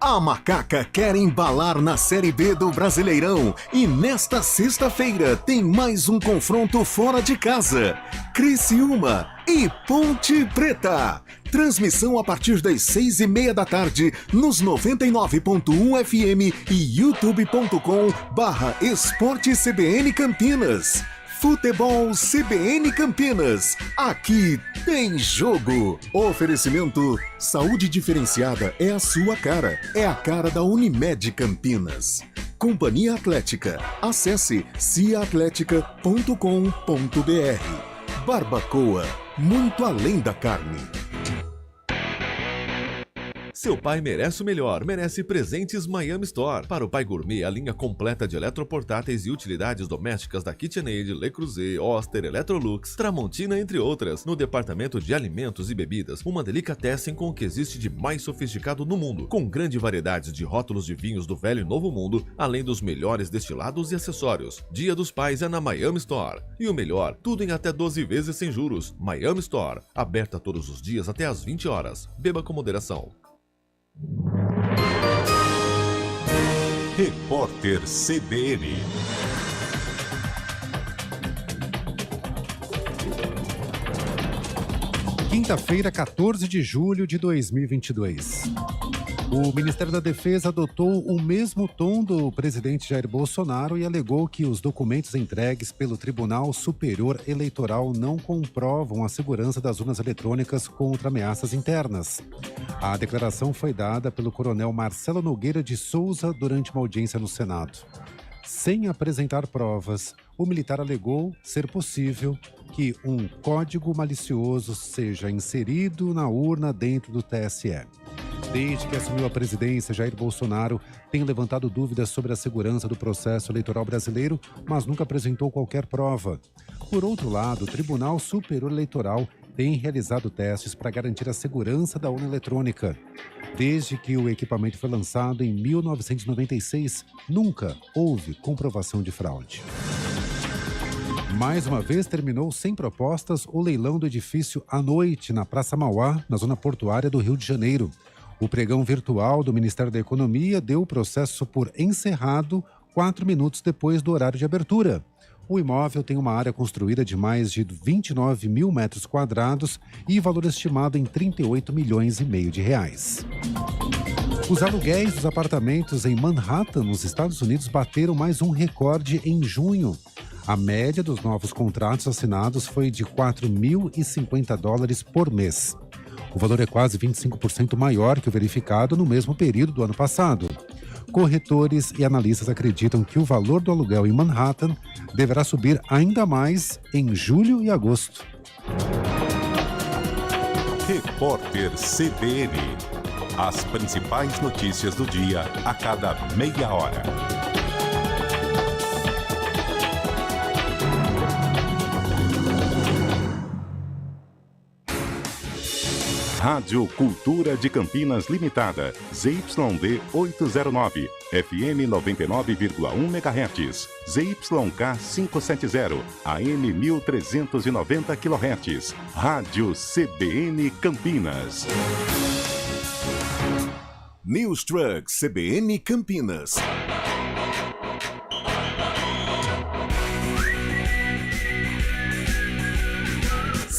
A Macaca quer embalar na Série B do Brasileirão e nesta sexta-feira tem mais um confronto fora de casa. Criciúma e Ponte Preta. Transmissão a partir das 6:30 da tarde nos 99.1 FM e youtube.com/esportecbn Campinas. Futebol CBN Campinas. Aqui tem jogo. Oferecimento: saúde diferenciada é a sua cara. É a cara da Unimed Campinas. Companhia Atlética. Acesse ciaatletica.com.br. Barbacoa. Muito além da carne. Seu pai merece o melhor, merece presentes Miami Store. Para o pai gourmet, a linha completa de eletroportáteis e utilidades domésticas da KitchenAid, Le Creuset, Oster, Electrolux, Tramontina, entre outras. No departamento de alimentos e bebidas, uma delicatessen com o que existe de mais sofisticado no mundo, com grande variedade de rótulos de vinhos do velho e novo mundo, além dos melhores destilados e acessórios. Dia dos Pais é na Miami Store. E o melhor, tudo em até 12 vezes sem juros. Miami Store, aberta todos os dias até às 20 horas. Beba com moderação. Repórter CBN. Quinta-feira, 14 de julho de 2022. O Ministério da Defesa adotou o mesmo tom do presidente Jair Bolsonaro e alegou que os documentos entregues pelo Tribunal Superior Eleitoral não comprovam a segurança das urnas eletrônicas contra ameaças internas. A declaração foi dada pelo coronel Marcelo Nogueira de Souza durante uma audiência no Senado. Sem apresentar provas, o militar alegou ser possível que um código malicioso seja inserido na urna dentro do TSE. Desde que assumiu a presidência, Jair Bolsonaro tem levantado dúvidas sobre a segurança do processo eleitoral brasileiro, mas nunca apresentou qualquer prova. Por outro lado, o Tribunal Superior Eleitoral tem realizado testes para garantir a segurança da urna eletrônica. Desde que o equipamento foi lançado em 1996, nunca houve comprovação de fraude. Mais uma vez, terminou sem propostas o leilão do edifício à noite na Praça Mauá, na zona portuária do Rio de Janeiro. O pregão virtual do Ministério da Economia deu o processo por encerrado 4 minutos depois do horário de abertura. O imóvel tem uma área construída de mais de 29 mil metros quadrados e valor estimado em 38 milhões e meio de reais. Os aluguéis dos apartamentos em Manhattan, nos Estados Unidos, bateram mais um recorde em junho. A média dos novos contratos assinados foi de $4.050 por mês. O valor é quase 25% maior que o verificado no mesmo período do ano passado. Corretores e analistas acreditam que o valor do aluguel em Manhattan deverá subir ainda mais em julho e agosto. Repórter CBN. As principais notícias do dia a cada meia hora. Rádio Cultura de Campinas Limitada, ZYD 809, FM 99,1 MHz, ZYK 570, AM 1390 kHz, Rádio CBN Campinas. News Truck CBN Campinas.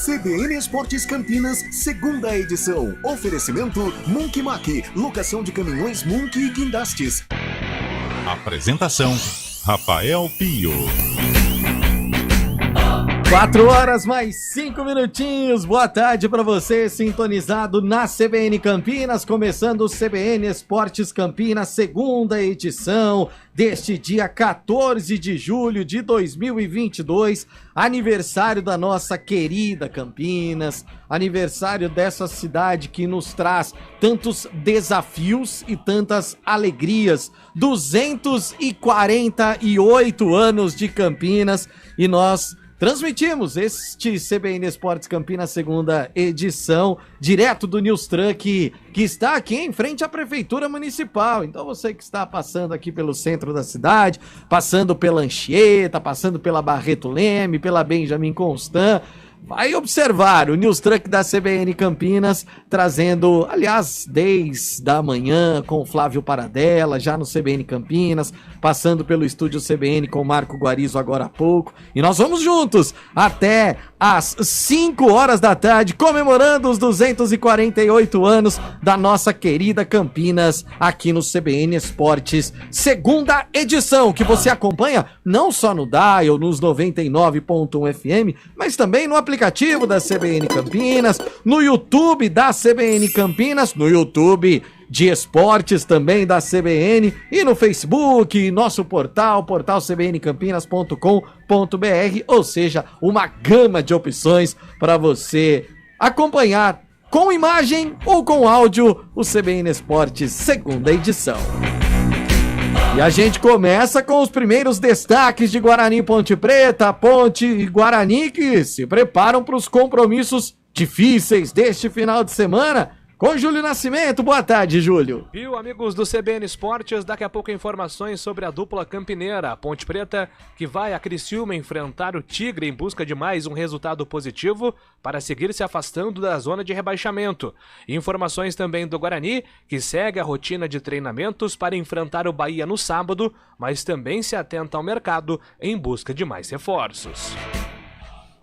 CBN Esportes Campinas, segunda edição. Oferecimento Monkey Mac, locação de caminhões Monkey e guindastes. Apresentação: Rafael Pio. 4 horas mais 5 minutinhos. Boa tarde para você, sintonizado na CBN Campinas, começando o CBN Esportes Campinas, segunda edição deste dia 14 de julho de 2022, aniversário da nossa querida Campinas, aniversário dessa cidade que nos traz tantos desafios e tantas alegrias. 248 anos de Campinas e nós transmitimos este CBN Esportes Campinas, segunda edição, direto do News Truck, que está aqui em frente à Prefeitura Municipal. Então você que está passando aqui pelo centro da cidade, passando pela Anchieta, passando pela Barreto Leme, pela Benjamin Constant, vai observar o News Truck da CBN Campinas, trazendo, aliás, desde a manhã com o Flávio Paradella, já no CBN Campinas, passando pelo estúdio CBN com o Marco Guarizo agora há pouco. E nós vamos juntos até às 5 horas da tarde, comemorando os 248 anos da nossa querida Campinas, aqui no CBN Esportes, segunda edição, que você acompanha não só no Dial, nos 99.1 FM, mas também no aplicativo da CBN Campinas, no YouTube da CBN Campinas, no YouTube de esportes também da CBN e no Facebook, nosso portal cbncampinas.com.br, ou seja, uma gama de opções para você acompanhar com imagem ou com áudio o CBN Esportes segunda edição. E a gente começa com os primeiros destaques de Guarani e Ponte Preta. Ponte e Guarani que se preparam para os compromissos difíceis deste final de semana. Com Júlio Nascimento, boa tarde, Júlio. Viu, amigos do CBN Esportes, daqui a pouco informações sobre a dupla campineira, a Ponte Preta, que vai a Criciúma enfrentar o Tigre em busca de mais um resultado positivo para seguir se afastando da zona de rebaixamento. E informações também do Guarani, que segue a rotina de treinamentos para enfrentar o Bahia no sábado, mas também se atenta ao mercado em busca de mais reforços.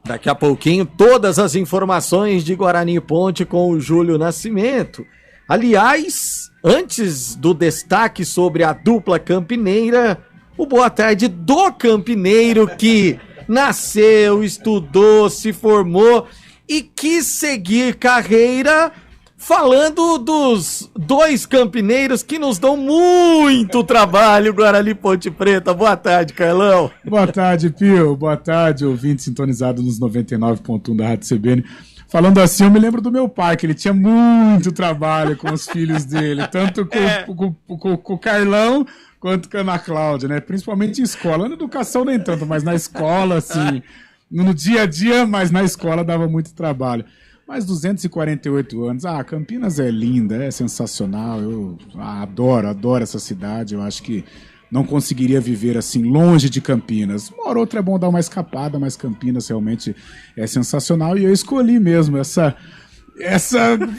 Daqui a pouquinho, todas as informações de Guarani e Ponte com o Júlio Nascimento. Aliás, antes do destaque sobre a dupla campineira, o boa tarde do campineiro que nasceu, estudou, se formou e quis seguir carreira falando dos dois campineiros que nos dão muito trabalho, Guarani e Ponte Preta. Boa tarde, Carlão. Boa tarde, Pio. Boa tarde, ouvinte sintonizado nos 99.1 da Rádio CBN. Falando assim, eu me lembro do meu pai, que ele tinha muito trabalho com os filhos dele, tanto com o Carlão quanto com a Ana Cláudia, né? Principalmente em escola. Na educação nem tanto, mas na escola, assim, no dia a dia, mas na escola dava muito trabalho. Mas 248 anos, Campinas é linda, é sensacional, eu adoro essa cidade, eu acho que não conseguiria viver assim longe de Campinas. Uma hora ou outra é bom dar uma escapada, mas Campinas realmente é sensacional e eu escolhi mesmo essa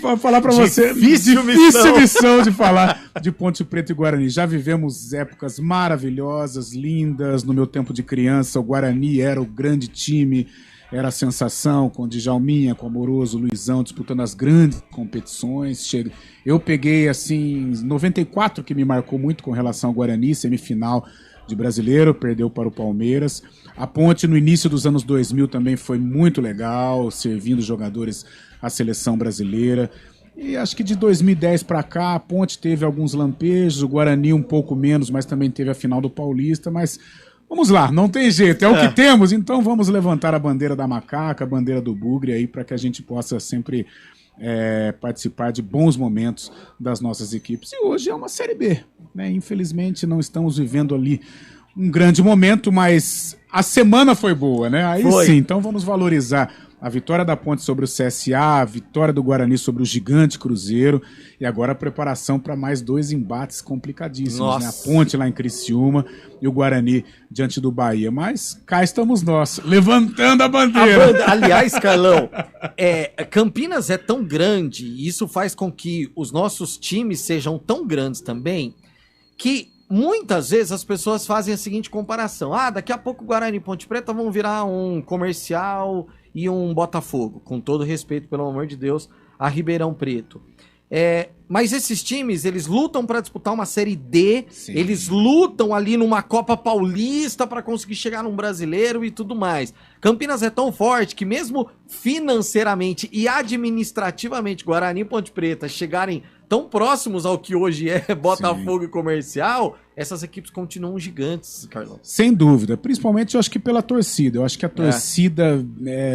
vou falar pra você, difícil missão de falar de Ponte Preta e Guarani. Já vivemos épocas maravilhosas, lindas, no meu tempo de criança, o Guarani era o grande time, era a sensação com o Djalminha, com o Amoroso, o Luizão, disputando as grandes competições. Eu peguei, assim, 94, que me marcou muito com relação ao Guarani, semifinal de Brasileiro, perdeu para o Palmeiras. A Ponte, no início dos anos 2000, também foi muito legal, servindo jogadores à seleção brasileira. E acho que de 2010 para cá, a Ponte teve alguns lampejos, o Guarani um pouco menos, mas também teve a final do Paulista, mas vamos lá, não tem jeito, é o que temos, então vamos levantar a bandeira da Macaca, a bandeira do Bugre aí, para que a gente possa sempre participar de bons momentos das nossas equipes. E hoje é uma Série B, né? Infelizmente não estamos vivendo ali um grande momento, mas a semana foi boa, né? Aí sim, então vamos valorizar a vitória da Ponte sobre o CSA, a vitória do Guarani sobre o gigante Cruzeiro e agora a preparação para mais dois embates complicadíssimos, né? A Ponte lá em Criciúma e o Guarani diante do Bahia. Mas cá estamos nós, levantando a bandeira. Aliás, Carlão, Campinas é tão grande e isso faz com que os nossos times sejam tão grandes também que muitas vezes as pessoas fazem a seguinte comparação. Daqui a pouco o Guarani e Ponte Preta vão virar um Comercial e um Botafogo, com todo respeito, pelo amor de Deus, a Ribeirão Preto. Mas esses times, eles lutam para disputar uma Série D, sim, eles lutam ali numa Copa Paulista para conseguir chegar num Brasileiro e tudo mais. Campinas é tão forte que mesmo financeiramente e administrativamente Guarani e Ponte Preta chegarem tão próximos ao que hoje é Botafogo, sim, e Comercial, essas equipes continuam gigantes, Carlão. Sem dúvida, principalmente eu acho que pela torcida. Eu acho que a torcida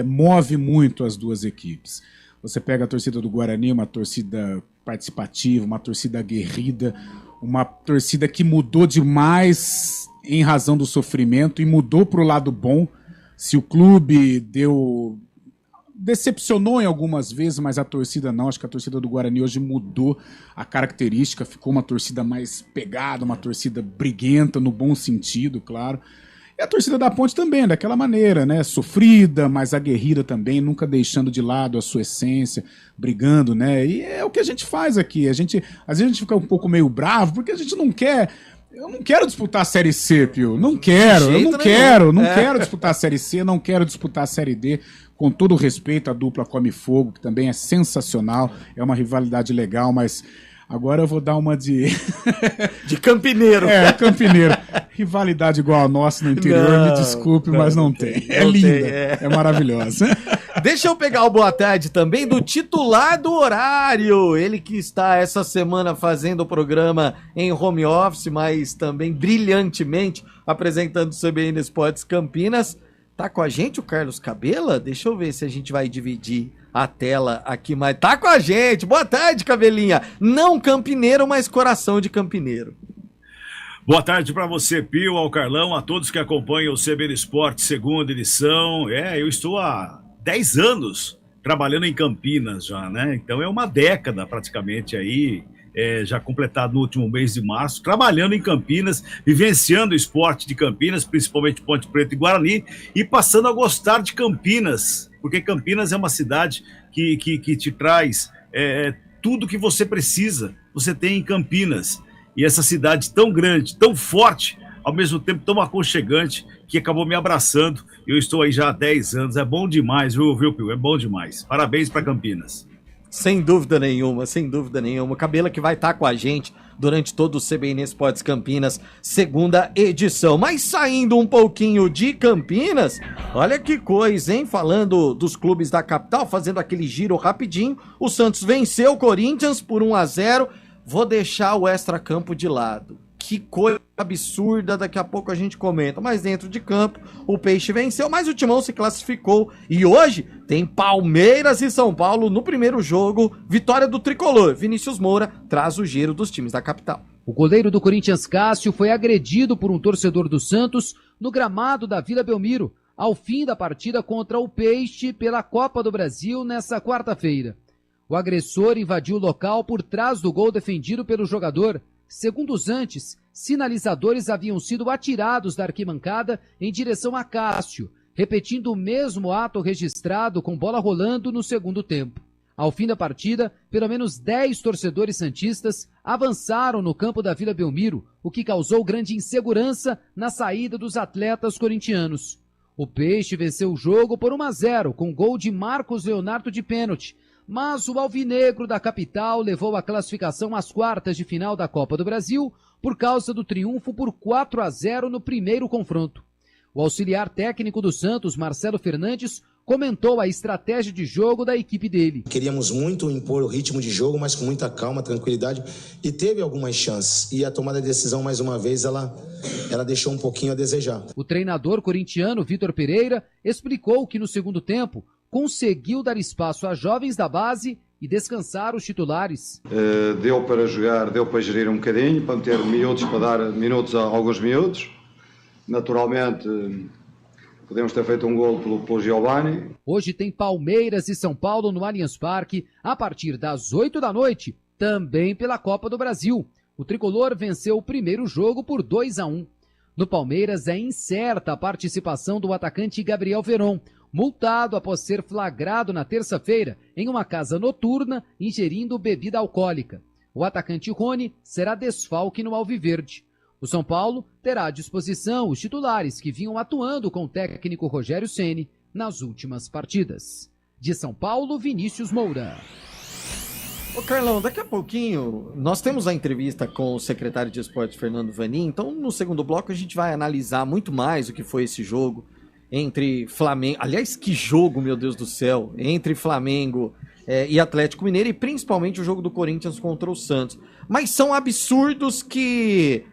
move muito as duas equipes. Você pega a torcida do Guarani, uma torcida participativa, uma torcida aguerrida, uma torcida que mudou demais em razão do sofrimento e mudou para o lado bom. Se o clube decepcionou em algumas vezes, mas a torcida não. Acho que a torcida do Guarani hoje mudou a característica, ficou uma torcida mais pegada, uma torcida briguenta, no bom sentido, claro. E a torcida da Ponte também, daquela maneira, né? Sofrida, mas aguerrida também, nunca deixando de lado a sua essência, brigando, né? E é o que a gente faz aqui. Às vezes a gente fica um pouco meio bravo, porque a gente não quer. Eu não quero disputar a Série C, Pio. Não quero, eu não quero disputar a Série C, não quero disputar a Série D. Com todo o respeito à dupla Come Fogo, que também é sensacional, é uma rivalidade legal, mas agora eu vou dar uma de campineiro. Campineiro. Rivalidade igual a nossa no interior, me desculpe, mas não tem. É linda, é maravilhosa. Deixa eu pegar o boa tarde também do titular do horário. Ele que está essa semana fazendo o programa em home office, mas também brilhantemente apresentando o CBN Esportes Campinas. Tá com a gente o Carlos Cabela? Deixa eu ver se a gente vai dividir a tela aqui, mas tá com a gente. Boa tarde, Cabelinha. Não campineiro, mas coração de campineiro. Boa tarde para você, Pio, ao Carlão, a todos que acompanham o CBN Esporte, segunda edição. Eu estou há 10 anos trabalhando em Campinas já, né? Então é uma década praticamente aí, já completado no último mês de março, trabalhando em Campinas, vivenciando o esporte de Campinas, principalmente Ponte Preta e Guarani, e passando a gostar de Campinas, porque Campinas é uma cidade que te traz tudo que você precisa, você tem em Campinas. E essa cidade tão grande, tão forte, ao mesmo tempo tão aconchegante, que acabou me abraçando. Eu estou aí já há 10 anos, é bom demais, viu, Pio? É bom demais. Parabéns para Campinas. Sem dúvida nenhuma, sem dúvida nenhuma. Cabela que vai estar com a gente durante todo o CBN Esportes Campinas, segunda edição. Mas saindo um pouquinho de Campinas, olha que coisa, hein? Falando dos clubes da capital, fazendo aquele giro rapidinho, o Santos venceu o Corinthians por 1-0. Vou deixar o extracampo de lado. Que coisa absurda, daqui a pouco a gente comenta. Mas dentro de campo, o Peixe venceu, mas o Timão se classificou. E hoje tem Palmeiras e São Paulo no primeiro jogo. Vitória do Tricolor. Vinícius Moura traz o giro dos times da capital. O goleiro do Corinthians, Cássio, foi agredido por um torcedor do Santos no gramado da Vila Belmiro, ao fim da partida contra o Peixe pela Copa do Brasil nessa quarta-feira. O agressor invadiu o local por trás do gol defendido pelo jogador. Segundos antes, sinalizadores haviam sido atirados da arquibancada em direção a Cássio, repetindo o mesmo ato registrado com bola rolando no segundo tempo. Ao fim da partida, pelo menos 10 torcedores santistas avançaram no campo da Vila Belmiro, o que causou grande insegurança na saída dos atletas corintianos. O Peixe venceu o jogo por 1-0 com gol de Marcos Leonardo de pênalti, mas o alvinegro da capital levou a classificação às quartas de final da Copa do Brasil por causa do triunfo por 4-0 no primeiro confronto. O auxiliar técnico do Santos, Marcelo Fernandes, comentou a estratégia de jogo da equipe dele. Queríamos muito impor o ritmo de jogo, mas com muita calma, tranquilidade, e teve algumas chances. E a tomada de decisão, mais uma vez, ela deixou um pouquinho a desejar. O treinador corintiano, Vitor Pereira, explicou que no segundo tempo conseguiu dar espaço a jovens da base e descansar os titulares. Deu para jogar, deu para gerir um bocadinho, para meter miúdos, para dar minutos a alguns miúdos. Naturalmente, podemos ter feito um gol pelo Giovani. Hoje tem Palmeiras e São Paulo no Allianz Parque, a partir das 8 da noite, também pela Copa do Brasil. O tricolor venceu o primeiro jogo por 2-1. No Palmeiras é incerta a participação do atacante Gabriel Veron, multado após ser flagrado na terça-feira em uma casa noturna ingerindo bebida alcoólica. O atacante Rony será desfalque no Alviverde. O São Paulo terá à disposição os titulares que vinham atuando com o técnico Rogério Ceni nas últimas partidas. De São Paulo, Vinícius Moura. Ô Carlão, daqui a pouquinho nós temos a entrevista com o secretário de Esportes, Fernando Vanin, então no segundo bloco a gente vai analisar muito mais o que foi esse jogo entre Flamengo, aliás, que jogo, meu Deus do céu, entre Flamengo e Atlético Mineiro, e principalmente o jogo do Corinthians contra o Santos. Mas são absurdos que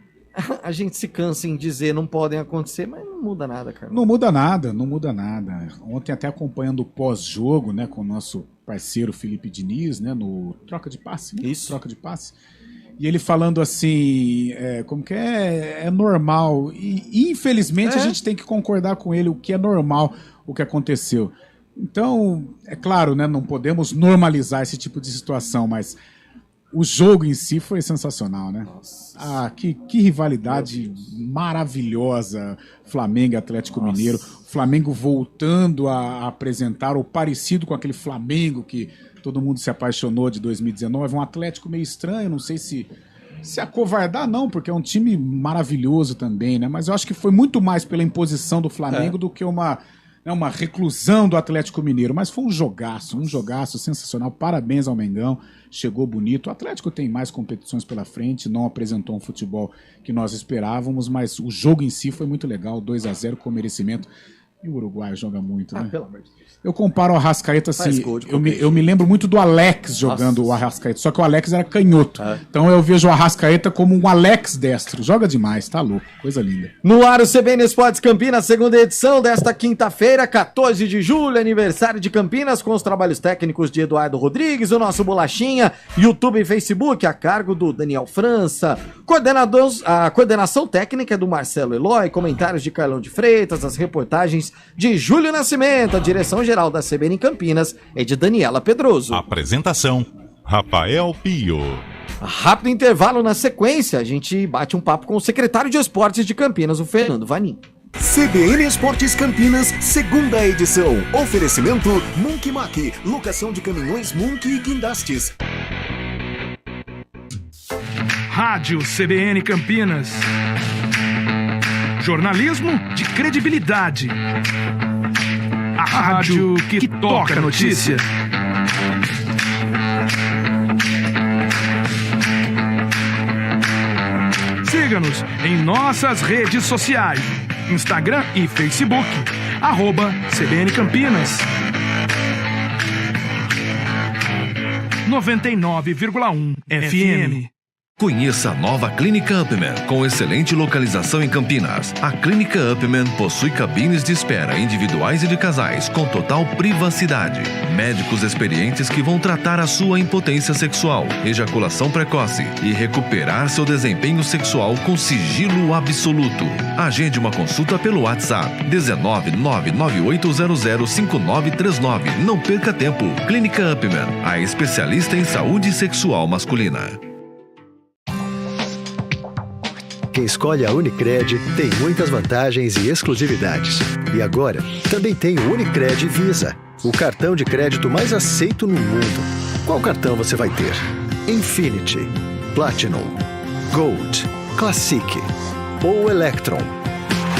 a gente se cansa em dizer não podem acontecer, mas não muda nada, cara. Não muda nada, não muda nada. Ontem até acompanhando o pós-jogo, né, com o nosso parceiro Felipe Diniz, né, no Troca de Passe. Né? Isso. Troca de Passe. E ele falando assim, como que é normal. E infelizmente a gente tem que concordar com ele o que é normal, o que aconteceu. Então, é claro, né, não podemos normalizar esse tipo de situação, mas o jogo em si foi sensacional, né? Que rivalidade maravilhosa, Flamengo e Atlético Mineiro. O Flamengo voltando a apresentar o parecido com aquele Flamengo que todo mundo se apaixonou de 2019. Um Atlético meio estranho, não sei se acovardar não, porque é um time maravilhoso também, né? Mas eu acho que foi muito mais pela imposição do Flamengo do que uma reclusão do Atlético Mineiro, mas foi um jogaço sensacional. Parabéns ao Mengão, chegou bonito. O Atlético tem mais competições pela frente, não apresentou um futebol que nós esperávamos, mas o jogo em si foi muito legal, 2-0 com merecimento. E o Uruguai joga muito, né? Pelo amor de Deus. Eu comparo o Arrascaeta assim, eu me lembro muito do Alex jogando o Arrascaeta, só que o Alex era canhoto. Então eu vejo o Arrascaeta como um Alex destro. Joga demais, tá louco, coisa linda. No ar o CBN Esportes Campinas, segunda edição desta quinta-feira, 14 de julho, aniversário de Campinas, com os trabalhos técnicos de Eduardo Rodrigues, o nosso Bolachinha, YouTube e Facebook, a cargo do Daniel França, a coordenação técnica é do Marcelo Eloy, comentários de Carlão de Freitas, as reportagens de Júlio Nascimento, a direção-geral da CBN Campinas é de Daniela Pedroso. Apresentação, Rafael Pio. Rápido intervalo na sequência, a gente bate um papo com o secretário de Esportes de Campinas, o Fernando Vanin. CBN Esportes Campinas, segunda edição. Oferecimento Monkey Mac, locação de caminhões Monkey e guindastes. Rádio CBN Campinas. Jornalismo de credibilidade. A rádio que toca a notícia. Siga-nos em nossas redes sociais, Instagram e Facebook, @CBN Campinas. 99,1 FM. Conheça a nova Clínica Upman, com excelente localização em Campinas. A Clínica Upman possui cabines de espera individuais e de casais, com total privacidade. Médicos experientes que vão tratar a sua impotência sexual, ejaculação precoce e recuperar seu desempenho sexual com sigilo absoluto. Agende uma consulta pelo WhatsApp 19998005939. Não perca tempo. Clínica Upman, a especialista em saúde sexual masculina. Quem escolhe a Unicred tem muitas vantagens e exclusividades. E agora, também tem o Unicred Visa, o cartão de crédito mais aceito no mundo. Qual cartão você vai ter? Infinity, Platinum, Gold, Classic ou Electron?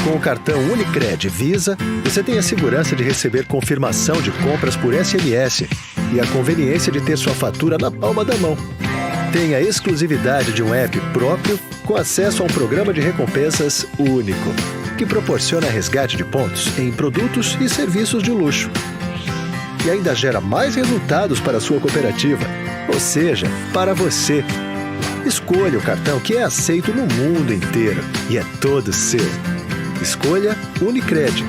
Com o cartão Unicred Visa, você tem a segurança de receber confirmação de compras por SMS e a conveniência de ter sua fatura na palma da mão. Tem a exclusividade de um app próprio com acesso a um programa de recompensas único, que proporciona resgate de pontos em produtos e serviços de luxo. E ainda gera mais resultados para a sua cooperativa, ou seja, para você. Escolha o cartão que é aceito no mundo inteiro e é todo seu. Escolha Unicred.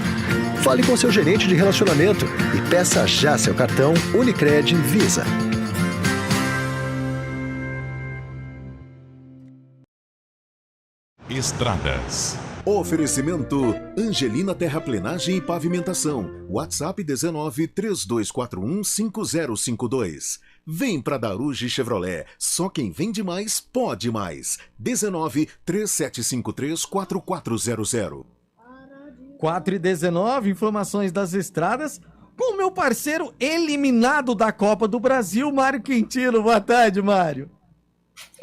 Fale com seu gerente de relacionamento e peça já seu cartão Unicred Visa. Estradas. Oferecimento Angelina Terraplenagem e Pavimentação. WhatsApp 19-3241-5052. Vem pra Daruge Chevrolet. Só quem vende mais, pode mais. 19-3753-4400. 4h19, informações das estradas com o meu parceiro eliminado da Copa do Brasil, Mário Quintino. Boa tarde, Mário.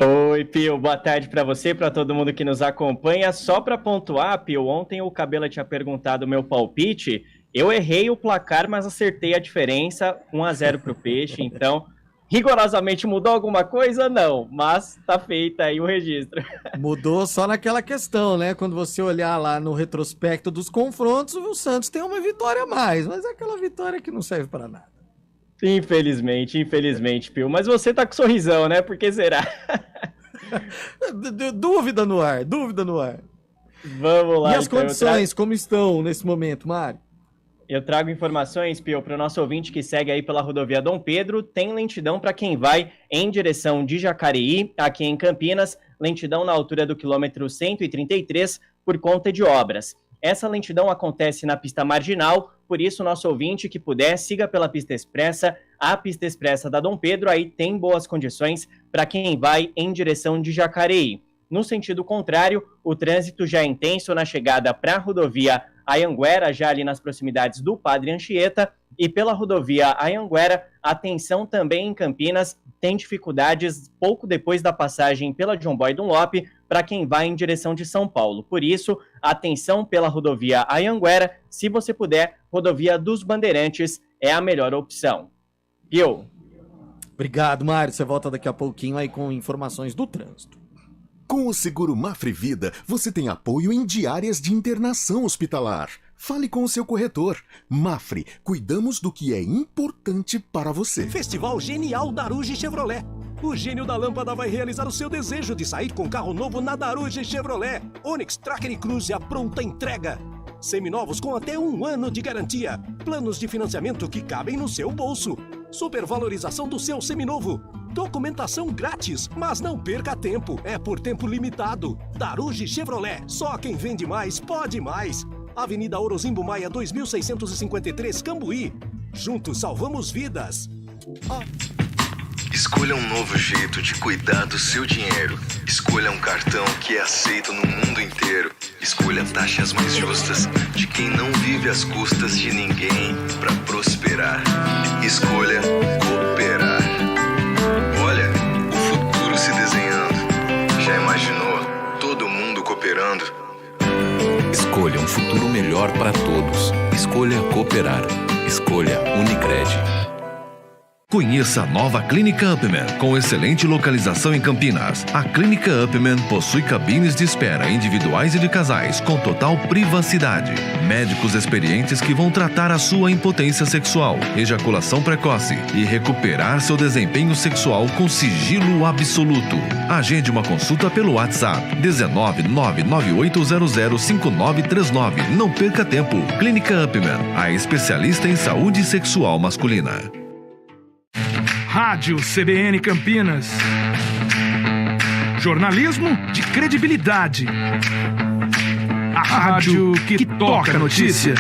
Oi, Pio, boa tarde para você e para todo mundo que nos acompanha. Só para pontuar, Pio, ontem o Cabela tinha perguntado o meu palpite, eu errei o placar, mas acertei a diferença, 1-0 pro Peixe, então rigorosamente mudou alguma coisa? Não, mas tá feita aí o registro. Mudou só naquela questão, né? Quando você olhar lá no retrospecto dos confrontos, o Santos tem uma vitória a mais, mas é aquela vitória que não serve para nada. Infelizmente, Pio. Mas você tá com sorrisão, né? Por que será? Dúvida no ar. Vamos lá. E as condições, como estão nesse momento, Mário? Eu trago informações, Pio, para o nosso ouvinte que segue aí pela rodovia Dom Pedro. Tem lentidão para quem vai em direção de Jacareí, aqui em Campinas. Lentidão na altura do quilômetro 133 por conta de obras. Essa lentidão acontece na pista marginal, Por isso, nosso ouvinte que puder, siga pela pista expressa, a pista expressa da Dom Pedro, aí tem boas condições para quem vai em direção de Jacareí. No sentido contrário, o trânsito já é intenso na chegada para a rodovia Anhanguera, já ali nas proximidades do Padre Anchieta, e pela rodovia Anhanguera, atenção também em Campinas, tem dificuldades pouco depois da passagem pela John Boy Dunlop para quem vai em direção de São Paulo. Por isso, atenção pela rodovia Anhanguera, se você puder, rodovia dos Bandeirantes é a melhor opção. Pio. Obrigado, Mário. Você volta daqui a pouquinho aí com informações do trânsito. Com o seguro Mafre Vida, você tem apoio em diárias de internação hospitalar. Fale com o seu corretor. Mafre, cuidamos do que é importante para você. Festival Genial Daruge Chevrolet. O gênio da lâmpada vai realizar o seu desejo de sair com carro novo na Daruge Chevrolet. Onix, Tracker e Cruze à pronta entrega. Seminovos com até 1 ano de garantia. Planos de financiamento que cabem no seu bolso. Supervalorização do seu seminovo. Documentação grátis, mas não perca tempo. É por tempo limitado. Daruge Chevrolet. Só quem vende mais pode mais. Avenida Orozimbo Maia 2653, Cambuí. Juntos salvamos vidas. Escolha um novo jeito de cuidar do seu dinheiro. Escolha um cartão que é aceito no mundo inteiro. Escolha taxas mais justas de quem não vive às custas de ninguém para prosperar. Escolha cooperar. Olha, o futuro se desenhando. Já imaginou todo mundo cooperando? Escolha um futuro melhor para todos. Escolha cooperar. Escolha Unicred. Conheça a nova Clínica Upman, com excelente localização em Campinas. A Clínica Upman possui cabines de espera individuais e de casais, com total privacidade. Médicos experientes que vão tratar a sua impotência sexual, ejaculação precoce e recuperar seu desempenho sexual com sigilo absoluto. Agende uma consulta pelo WhatsApp 19998005939. Não perca tempo. Clínica Upman, a especialista em saúde sexual masculina. Rádio CBN Campinas. Jornalismo de credibilidade. A rádio que toca a notícia.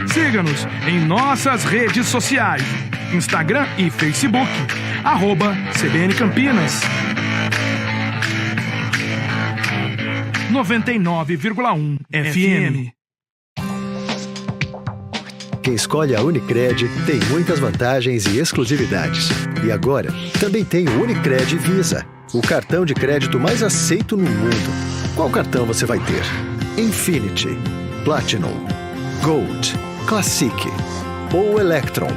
Siga-nos em nossas redes sociais. Instagram e Facebook. @CBN Campinas. 99,1 FM. Quem escolhe a Unicred tem muitas vantagens e exclusividades. E agora, também tem o Unicred Visa, o cartão de crédito mais aceito no mundo. Qual cartão você vai ter? Infinity, Platinum, Gold, Classic ou Electron?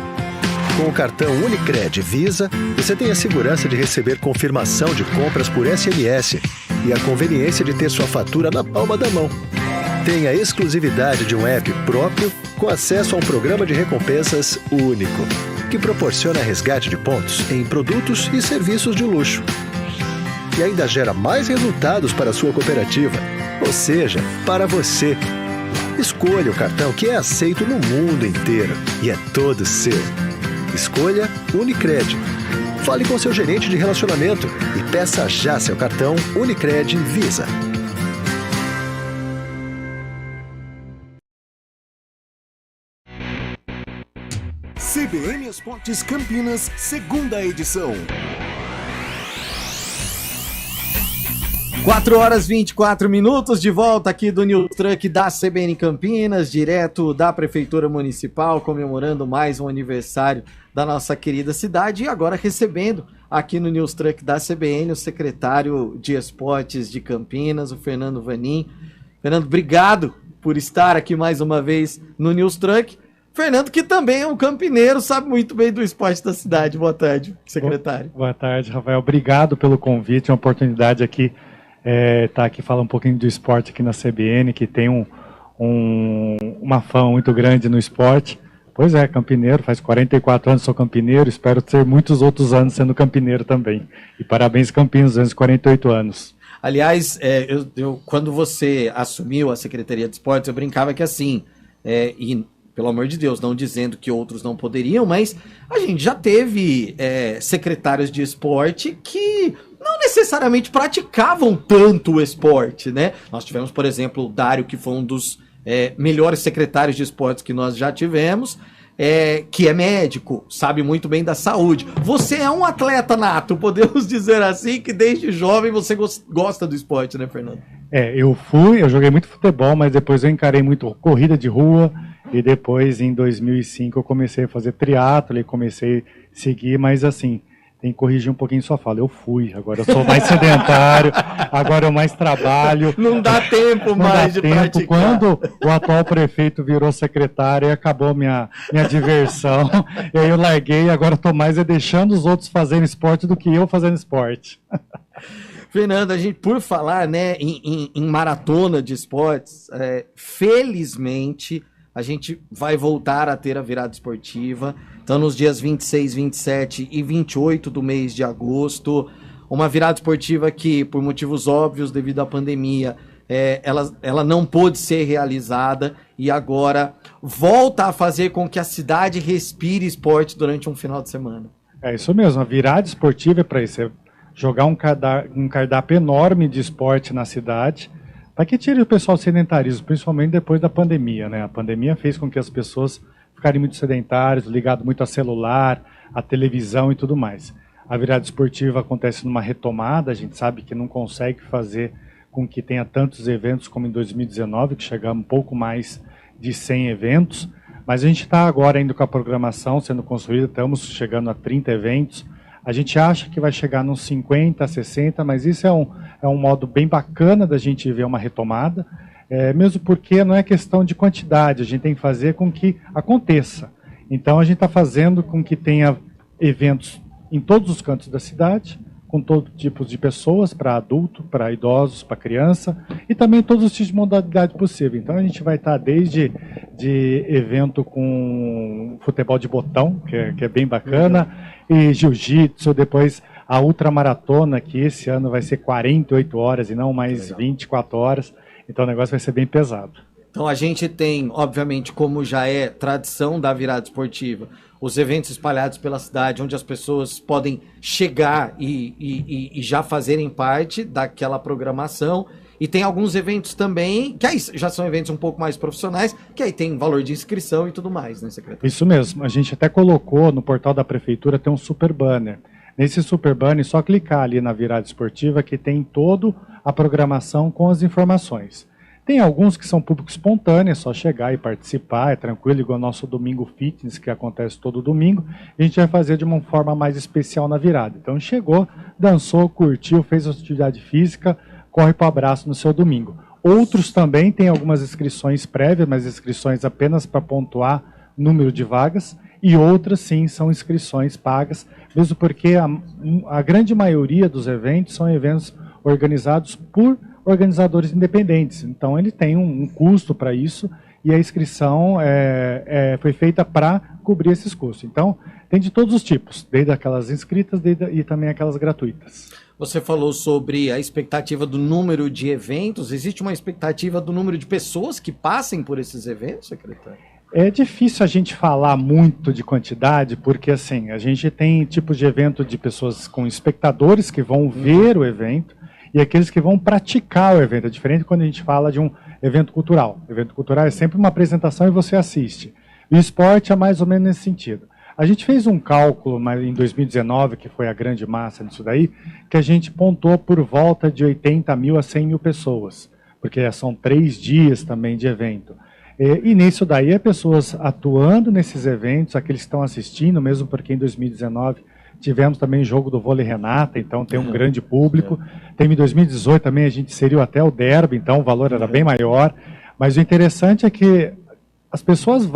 Com o cartão Unicred Visa, você tem a segurança de receber confirmação de compras por SMS e a conveniência de ter sua fatura na palma da mão. Tem a exclusividade de um app próprio com acesso a um programa de recompensas único, que proporciona resgate de pontos em produtos e serviços de luxo. E ainda gera mais resultados para a sua cooperativa, ou seja, para você. Escolha o cartão que é aceito no mundo inteiro e é todo seu. Escolha Unicred. Fale com seu gerente de relacionamento e peça já seu cartão Unicred Visa. CBN Esportes Campinas, segunda edição. 4h24, de volta aqui do News Truck da CBN Campinas, direto da Prefeitura Municipal, comemorando mais um aniversário da nossa querida cidade e agora recebendo aqui no News Truck da CBN o secretário de Esportes de Campinas, o Fernando Vanin. Fernando, obrigado por estar aqui mais uma vez no News Truck. Fernando, que também é um campineiro, sabe muito bem do esporte da cidade. Boa tarde, secretário. Boa tarde, Rafael. Obrigado pelo convite, é uma oportunidade aqui, tá aqui falar um pouquinho do esporte aqui na CBN, que tem uma fama muito grande no esporte. Pois é, campineiro, faz 44 anos sou campineiro, espero ter muitos outros anos sendo campineiro também. E parabéns Campinas, 248 anos. Aliás, quando você assumiu a Secretaria de Esportes, eu brincava que assim, pelo amor de Deus, não dizendo que outros não poderiam, mas a gente já teve secretários de esporte que não necessariamente praticavam tanto o esporte, né? Nós tivemos, por exemplo, o Dário, que foi um dos melhores secretários de esportes que nós já tivemos, que é médico, sabe muito bem da saúde. Você é um atleta nato, podemos dizer assim, que desde jovem você gosta do esporte, né, Fernando? Eu joguei muito futebol, mas depois eu encarei muito corrida de rua, e depois em 2005 eu comecei a fazer triatlo e comecei a seguir, mas assim, tem que corrigir um pouquinho sua fala. Agora eu sou mais sedentário, agora eu mais trabalho. Não dá tempo mais de praticar. Quando o atual prefeito virou secretário, e acabou minha diversão, e aí eu larguei, agora estou mais deixando os outros fazerem esporte do que eu fazendo esporte. Fernando, a gente, por falar, né, em maratona de esportes, felizmente a gente vai voltar a ter a virada esportiva. Então, nos dias 26, 27 e 28 do mês de agosto, uma virada esportiva que, por motivos óbvios, devido à pandemia, ela não pôde ser realizada e agora volta a fazer com que a cidade respire esporte durante um final de semana. É isso mesmo, a virada esportiva é para isso, jogar um cardápio enorme de esporte na cidade, para que tire o pessoal do sedentarismo, principalmente depois da pandemia, né? A pandemia fez com que as pessoas ficarem muito sedentários, ligados muito a celular, a televisão e tudo mais. A virada esportiva acontece numa retomada, a gente sabe que não consegue fazer com que tenha tantos eventos como em 2019, que chegamos um pouco mais de 100 eventos, mas a gente está agora indo com a programação sendo construída, estamos chegando a 30 eventos. A gente acha que vai chegar nos 50, 60, mas isso é um modo bem bacana da gente ver uma retomada, mesmo porque não é questão de quantidade, a gente tem que fazer com que aconteça. Então a gente está fazendo com que tenha eventos em todos os cantos da cidade, com todo tipo de pessoas, para adulto, para idosos, para criança, e também todos os tipos de modalidade possível. Então a gente vai estar desde de evento com futebol de botão, que é bem bacana, e jiu-jitsu, depois a ultramaratona, que esse ano vai ser 48 horas e não mais 24 horas, então o negócio vai ser bem pesado. Então a gente tem, obviamente, como já é tradição da virada esportiva, os eventos espalhados pela cidade, onde as pessoas podem chegar e já fazerem parte daquela programação. E tem alguns eventos também, que aí já são eventos um pouco mais profissionais, que aí tem valor de inscrição e tudo mais, né, secretário? Isso mesmo. A gente até colocou no portal da prefeitura, tem um super banner. Nesse super banner, só clicar ali na virada esportiva que tem toda a programação com as informações. Tem alguns que são público espontâneo, é só chegar e participar, é tranquilo, igual o nosso Domingo Fitness, que acontece todo domingo. A gente vai fazer de uma forma mais especial na virada. Então chegou, dançou, curtiu, fez atividade física, corre para o abraço no seu domingo. Outros também têm algumas inscrições prévias, mas inscrições apenas para pontuar número de vagas, e outras sim são inscrições pagas, mesmo porque a grande maioria dos eventos são eventos organizados por organizadores independentes. Então ele tem um custo para isso, e a inscrição foi feita para cobrir esses custos. Então tem de todos os tipos, desde aquelas inscritas e também aquelas gratuitas. Você falou sobre a expectativa do número de eventos. Existe uma expectativa do número de pessoas que passem por esses eventos, secretário? É difícil a gente falar muito de quantidade, porque assim, a gente tem tipos de evento de pessoas com espectadores que vão ver o evento e aqueles que vão praticar o evento. É diferente quando a gente fala de um evento cultural. O evento cultural é sempre uma apresentação e você assiste. O esporte é mais ou menos nesse sentido. A gente fez um cálculo em 2019, que foi a grande massa disso daí, que a gente pontuou por volta de 80 mil a 100 mil pessoas, porque são 3 dias também de evento. E nisso daí é pessoas atuando nesses eventos, aqueles que estão assistindo, mesmo porque em 2019 tivemos também jogo do Vôlei Renata, então tem um grande público. Teve em 2018 também, a gente inseriu até o derby, então o valor era bem maior. Mas o interessante é que as pessoas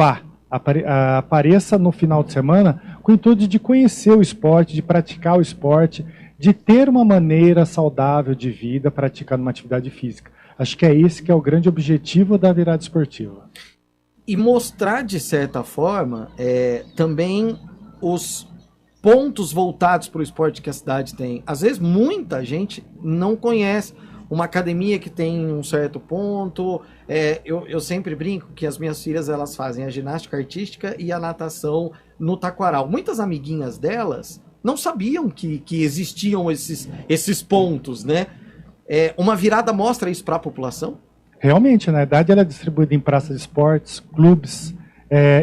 apareça no final de semana com o intuito de conhecer o esporte, de praticar o esporte, de ter uma maneira saudável de vida praticando uma atividade física. Acho que é esse que é o grande objetivo da virada esportiva. E mostrar, de certa forma, também os pontos voltados para o esporte que a cidade tem. Às vezes, muita gente não conhece uma academia que tem um certo ponto. Eu sempre brinco que as minhas filhas elas fazem a ginástica artística e a natação no taquaral. Muitas amiguinhas delas não sabiam que existiam esses pontos, né? Uma virada mostra isso para a população? Realmente, na verdade, ela é distribuída em praças de esportes, clubes,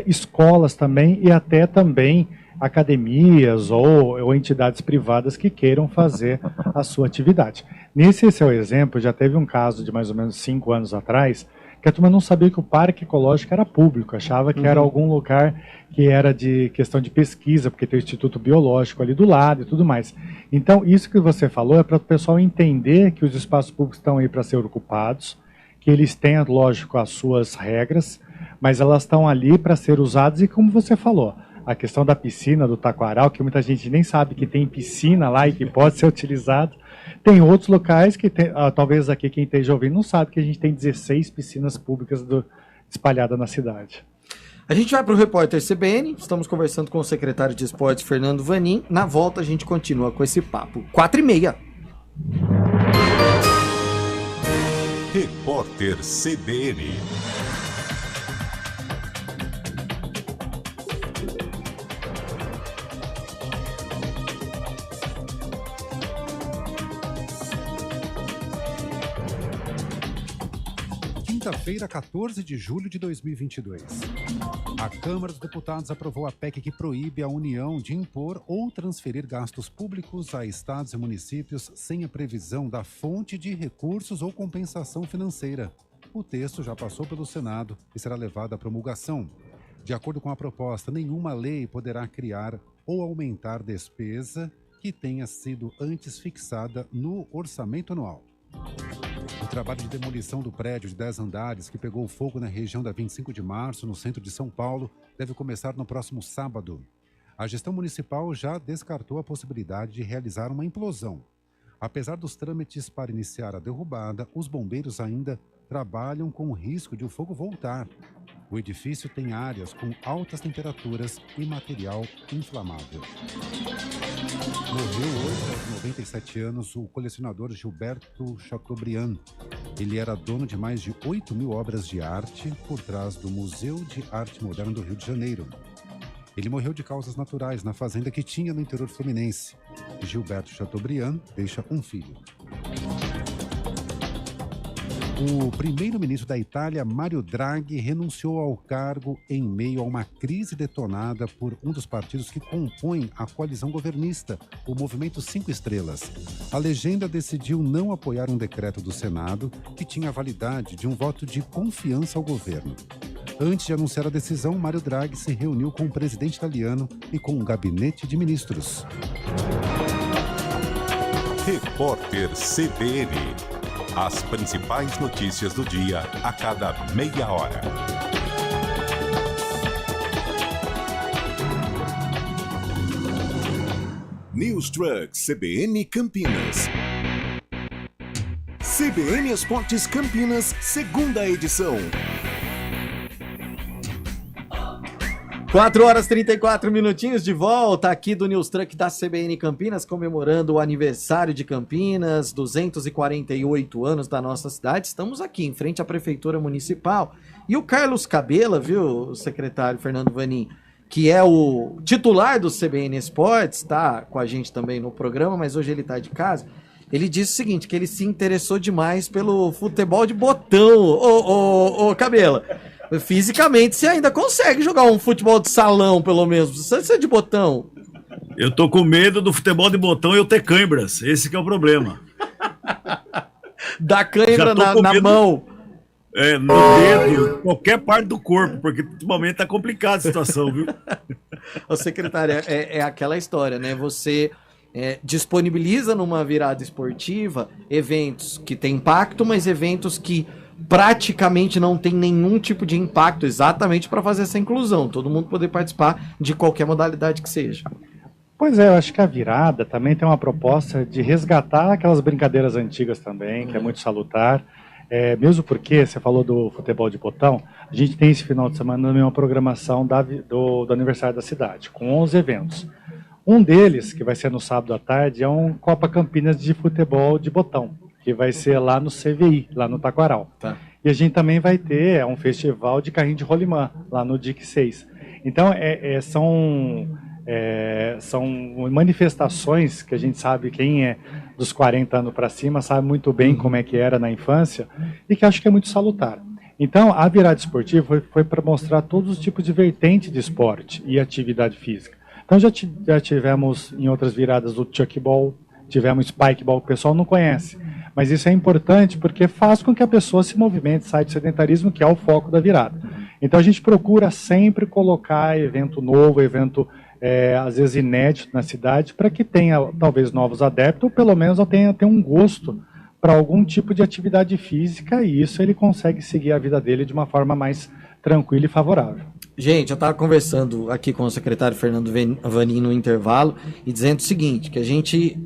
escolas também e até também academias ou entidades privadas que queiram fazer a sua atividade. Nesse seu exemplo, já teve um caso de mais ou menos 5 anos atrás, que a turma não sabia que o parque ecológico era público, achava que era algum lugar que era de questão de pesquisa, porque tem o Instituto Biológico ali do lado e tudo mais. Então, isso que você falou é para o pessoal entender que os espaços públicos estão aí para ser ocupados, que eles têm, lógico, as suas regras, mas elas estão ali para ser usadas e, como você falou, a questão da piscina do Taquaral, que muita gente nem sabe que tem piscina lá e que pode ser utilizado. Tem outros locais que, talvez aqui quem esteja ouvindo não sabe que a gente tem 16 piscinas públicas espalhadas na cidade. A gente vai para o repórter CBN, estamos conversando com o secretário de Esportes, Fernando Vanin. Na volta a gente continua com esse papo. 4h30. Repórter CBN. Quinta-feira, 14 de julho de 2022. A Câmara dos Deputados aprovou a PEC que proíbe a União de impor ou transferir gastos públicos a estados e municípios sem a previsão da fonte de recursos ou compensação financeira. O texto já passou pelo Senado e será levado à promulgação. De acordo com a proposta, nenhuma lei poderá criar ou aumentar despesa que tenha sido antes fixada no orçamento anual. O trabalho de demolição do prédio de 10 andares que pegou fogo na região da 25 de março, no centro de São Paulo, deve começar no próximo sábado. A gestão municipal já descartou a possibilidade de realizar uma implosão. Apesar dos trâmites para iniciar a derrubada, os bombeiros ainda trabalham com o risco de o fogo voltar. O edifício tem áreas com altas temperaturas e material inflamável. Morreu hoje, aos 97 anos, o colecionador Gilberto Chateaubriand. Ele era dono de mais de 8.000 obras de arte por trás do Museu de Arte Moderna do Rio de Janeiro. Ele morreu de causas naturais na fazenda que tinha no interior fluminense. Gilberto Chateaubriand deixa um filho. O primeiro-ministro da Itália, Mario Draghi, renunciou ao cargo em meio a uma crise detonada por um dos partidos que compõem a coalizão governista, o Movimento 5 Estrelas. A legenda decidiu não apoiar um decreto do Senado que tinha a validade de um voto de confiança ao governo. Antes de anunciar a decisão, Mario Draghi se reuniu com o presidente italiano e com o gabinete de ministros. Repórter CBN. As principais notícias do dia a cada meia hora. News Truck CBN Campinas. CBN Esportes Campinas, segunda edição. 4h34 de volta aqui do News Truck da CBN Campinas, comemorando o aniversário de Campinas, 248 anos da nossa cidade. Estamos aqui em frente à Prefeitura Municipal. E o Carlos Cabela, viu, o secretário Fernando Vanin, que é o titular do CBN Esportes, tá com a gente também no programa, mas hoje ele tá de casa. Ele disse o seguinte, que ele se interessou demais pelo futebol de botão. Ô, Cabela, fisicamente você ainda consegue jogar um futebol de salão, pelo menos. Precisa ser de botão. Eu tô com medo do futebol de botão e eu ter cãibras. Esse que é o problema. Dá cãibra na mão. No dedo, qualquer parte do corpo, porque ultimamente tá complicada a situação, viu? Ô, secretário, é aquela história, né? Você disponibiliza numa virada esportiva eventos que têm impacto, mas eventos que praticamente não tem nenhum tipo de impacto, exatamente para fazer essa inclusão, todo mundo poder participar de qualquer modalidade que seja. Pois é, eu acho que a virada também tem uma proposta de resgatar aquelas brincadeiras antigas também, que é muito salutar, mesmo porque você falou do futebol de botão, a gente tem esse final de semana também uma programação do aniversário da cidade, com 11 eventos. Um deles, que vai ser no sábado à tarde, é um Copa Campinas de futebol de botão, que vai ser lá no CVI, lá no Taquaral. Tá. E a gente também vai ter um festival de carrinho de rolimã, lá no DIC 6. Então, são são manifestações que a gente sabe, quem é dos 40 anos para cima sabe muito bem como é que era na infância e que acho que é muito salutar. Então, a virada esportiva foi para mostrar todos os tipos de vertente de esporte e atividade física. Então, já tivemos em outras viradas o chuckball, tivemos spikeball, que o pessoal não conhece. Mas isso é importante porque faz com que a pessoa se movimente, saia do sedentarismo, que é o foco da virada. Então, a gente procura sempre colocar evento novo, evento às vezes inédito na cidade, para que tenha talvez novos adeptos, ou pelo menos tenha um gosto para algum tipo de atividade física, e isso ele consegue seguir a vida dele de uma forma mais tranquila e favorável. Gente, eu estava conversando aqui com o secretário Fernando Vanin no intervalo e dizendo o seguinte, que a gente,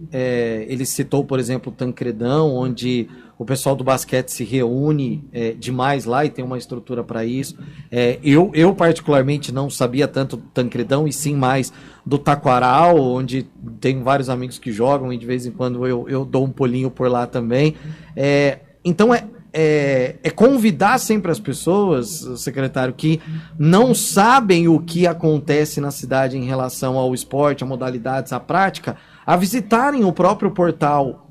ele citou, por exemplo, o Tancredão, onde o pessoal do basquete se reúne demais lá e tem uma estrutura para isso. Eu particularmente não sabia tanto do Tancredão e sim mais do Taquaral, onde tenho vários amigos que jogam e de vez em quando eu dou um pulinho por lá também. Então convidar sempre as pessoas, secretário, que não sabem o que acontece na cidade em relação ao esporte, a modalidades, a prática, a visitarem o próprio portal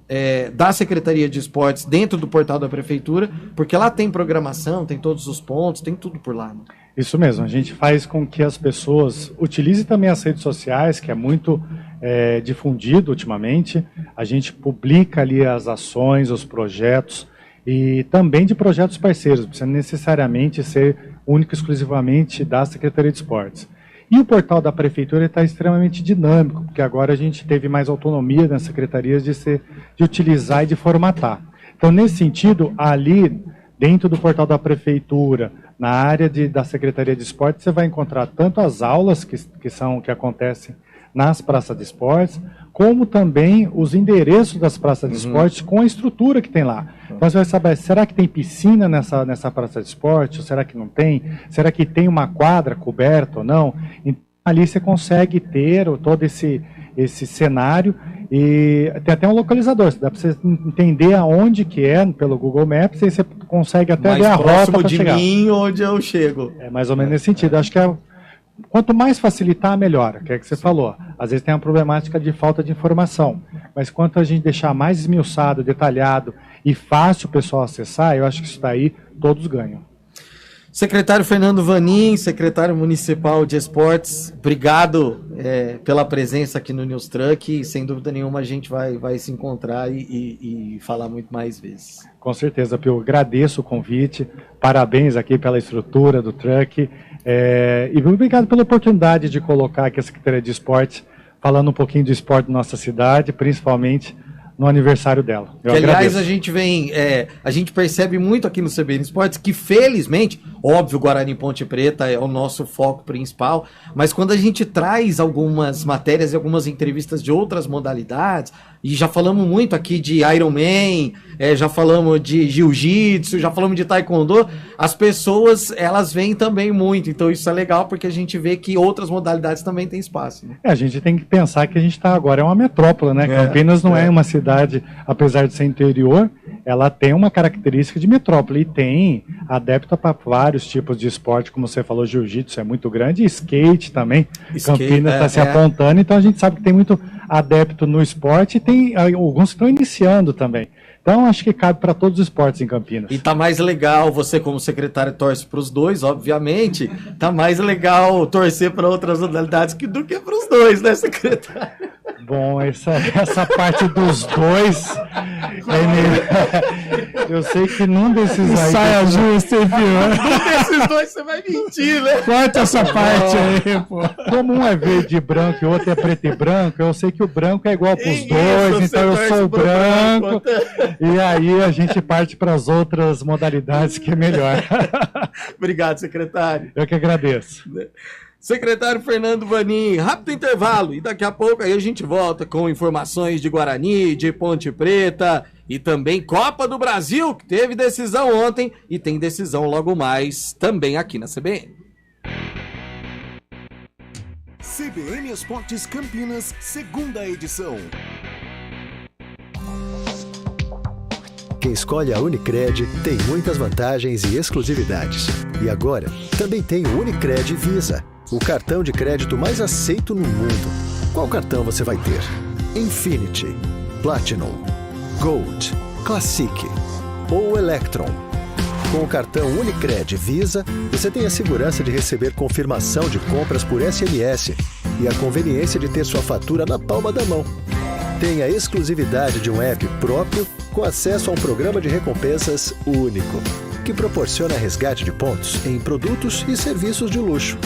da Secretaria de Esportes dentro do portal da Prefeitura, porque lá tem programação, tem todos os pontos, tem tudo por lá. Né? Isso mesmo, a gente faz com que as pessoas utilizem também as redes sociais, que é muito difundido ultimamente. A gente publica ali as ações, os projetos, e também de projetos parceiros, não precisa necessariamente ser único e exclusivamente da Secretaria de Esportes. E o portal da Prefeitura está extremamente dinâmico, porque agora a gente teve mais autonomia nas secretarias de utilizar e de formatar. Então, nesse sentido, ali, dentro do portal da Prefeitura, na área da Secretaria de Esportes, você vai encontrar tanto as aulas que acontecem nas praças de esportes, como também os endereços das praças de esportes com a estrutura que tem lá. Então você vai saber, será que tem piscina nessa praça de esporte, ou será que não tem? Será que tem uma quadra coberta ou não? Então, ali você consegue ter todo esse cenário, e tem até um localizador, dá para você entender aonde que é pelo Google Maps, e você consegue até ver a rota para chegar. Mais próximo de mim, onde eu chego. É mais ou menos nesse sentido. Acho que quanto mais facilitar, melhor, que é que você falou. Às vezes tem uma problemática de falta de informação, mas quanto a gente deixar mais esmiuçado, detalhado e fácil o pessoal acessar, eu acho que isso daí todos ganham. Secretário Fernando Vanin, secretário municipal de esportes, obrigado pela presença aqui no News Truck, e sem dúvida nenhuma a gente vai se encontrar e falar muito mais vezes. Com certeza, Pio, agradeço o convite, parabéns aqui pela estrutura do Truck, e obrigado pela oportunidade de colocar aqui a Secretaria de Esportes, falando um pouquinho do esporte da nossa cidade, principalmente no aniversário dela. Aliás, a gente percebe muito aqui no CBN Esportes que, felizmente, óbvio, Guarani Ponte Preta é o nosso foco principal, mas quando a gente traz algumas matérias e algumas entrevistas de outras modalidades, e já falamos muito aqui de Ironman, já falamos de Jiu-Jitsu, já falamos de Taekwondo, as pessoas, elas vêm também muito, então isso é legal porque a gente vê que outras modalidades também têm espaço. Né? A gente tem que pensar que a gente está agora, é uma metrópole, né? Campinas não é uma cidade, apesar de ser interior, ela tem uma característica de metrópole, e tem adepto para vários tipos de esporte, como você falou, Jiu-Jitsu é muito grande, e skate também, Campinas está se apontando, então a gente sabe que tem muito adepto no esporte, e tem alguns que estão iniciando também. Então, acho que cabe para todos os esportes em Campinas. E tá mais legal, você como secretário torce para os dois, obviamente, tá mais legal torcer para outras modalidades do que para os dois, né, secretário? Bom, essa parte dos dois, eu sei que num desses aí... Saia justa, hein, Pio? Num desses dois você vai mentir, né? Corta essa parte aí, pô. Como um é verde e branco e o outro é preto e branco, eu sei que o branco é igual para os dois, então eu sou o branco. E aí a gente parte para as outras modalidades que é melhor. Obrigado, secretário. Eu que agradeço. Secretário Fernando Vanin, rápido intervalo e daqui a pouco aí a gente volta com informações de Guarani, de Ponte Preta e também Copa do Brasil, que teve decisão ontem e tem decisão logo mais também aqui na CBN. CBN Esportes Campinas, segunda edição. Quem escolhe a Unicred tem muitas vantagens e exclusividades. E agora, também tem o Unicred Visa, o cartão de crédito mais aceito no mundo. Qual cartão você vai ter? Infinity, Platinum, Gold, Classic ou Electron? Com o cartão Unicred Visa, você tem a segurança de receber confirmação de compras por SMS e a conveniência de ter sua fatura na palma da mão. Tem a exclusividade de um app próprio com acesso a um programa de recompensas único, que proporciona resgate de pontos em produtos e serviços de luxo.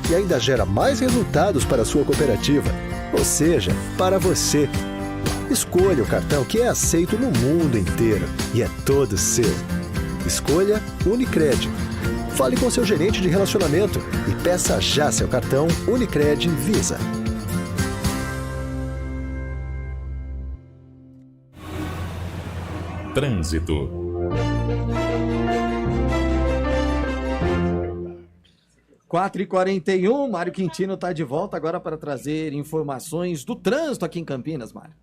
E ainda gera mais resultados para a sua cooperativa, ou seja, para você. Escolha o cartão que é aceito no mundo inteiro e é todo seu. Escolha Unicred. Fale com seu gerente de relacionamento e peça já seu cartão Unicred Visa. Trânsito. Quatro e 41, Mário Quintino está de volta agora para trazer informações do trânsito aqui em Campinas, Mário.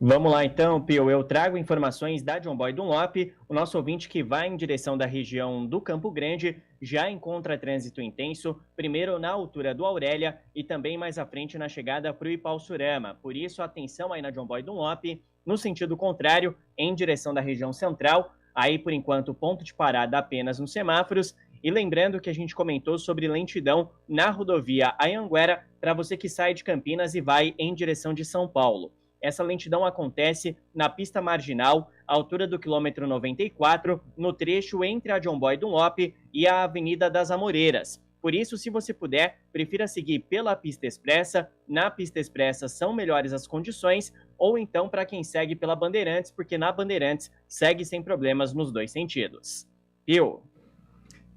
Vamos lá então, Pio, eu trago informações da John Boy Dunlop. O nosso ouvinte que vai em direção da região do Campo Grande já encontra trânsito intenso, primeiro na altura do Aurélia e também mais à frente na chegada para o Ipauçurama. Por isso, atenção aí na John Boy Dunlop, no sentido contrário, em direção da região central, aí por enquanto ponto de parada apenas nos semáforos. E lembrando que a gente comentou sobre lentidão na rodovia Anhanguera para você que sai de Campinas e vai em direção de São Paulo. Essa lentidão acontece na pista marginal, à altura do quilômetro 94, no trecho entre a John Boy Dunlop e a Avenida das Amoreiras. Por isso, se você puder, prefira seguir pela pista expressa. Na pista expressa são melhores as condições, ou então para quem segue pela Bandeirantes, porque na Bandeirantes segue sem problemas nos dois sentidos. Pio.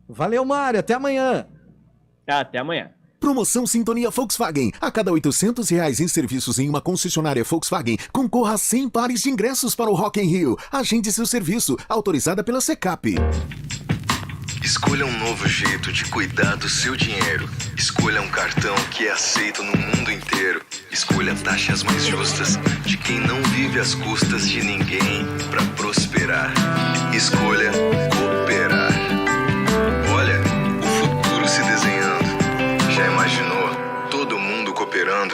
Valeu, Mário. Até amanhã. Até amanhã. Promoção Sintonia Volkswagen. A cada R$800 em serviços em uma concessionária Volkswagen, concorra a 100 pares de ingressos para o Rock in Rio. Agende seu serviço, autorizada pela Secap. Escolha um novo jeito de cuidar do seu dinheiro. Escolha um cartão que é aceito no mundo inteiro. Escolha taxas mais justas de quem não vive às custas de ninguém para prosperar. Escolha cooperar. Olha, o futuro se desenhando. Já imaginou todo mundo cooperando?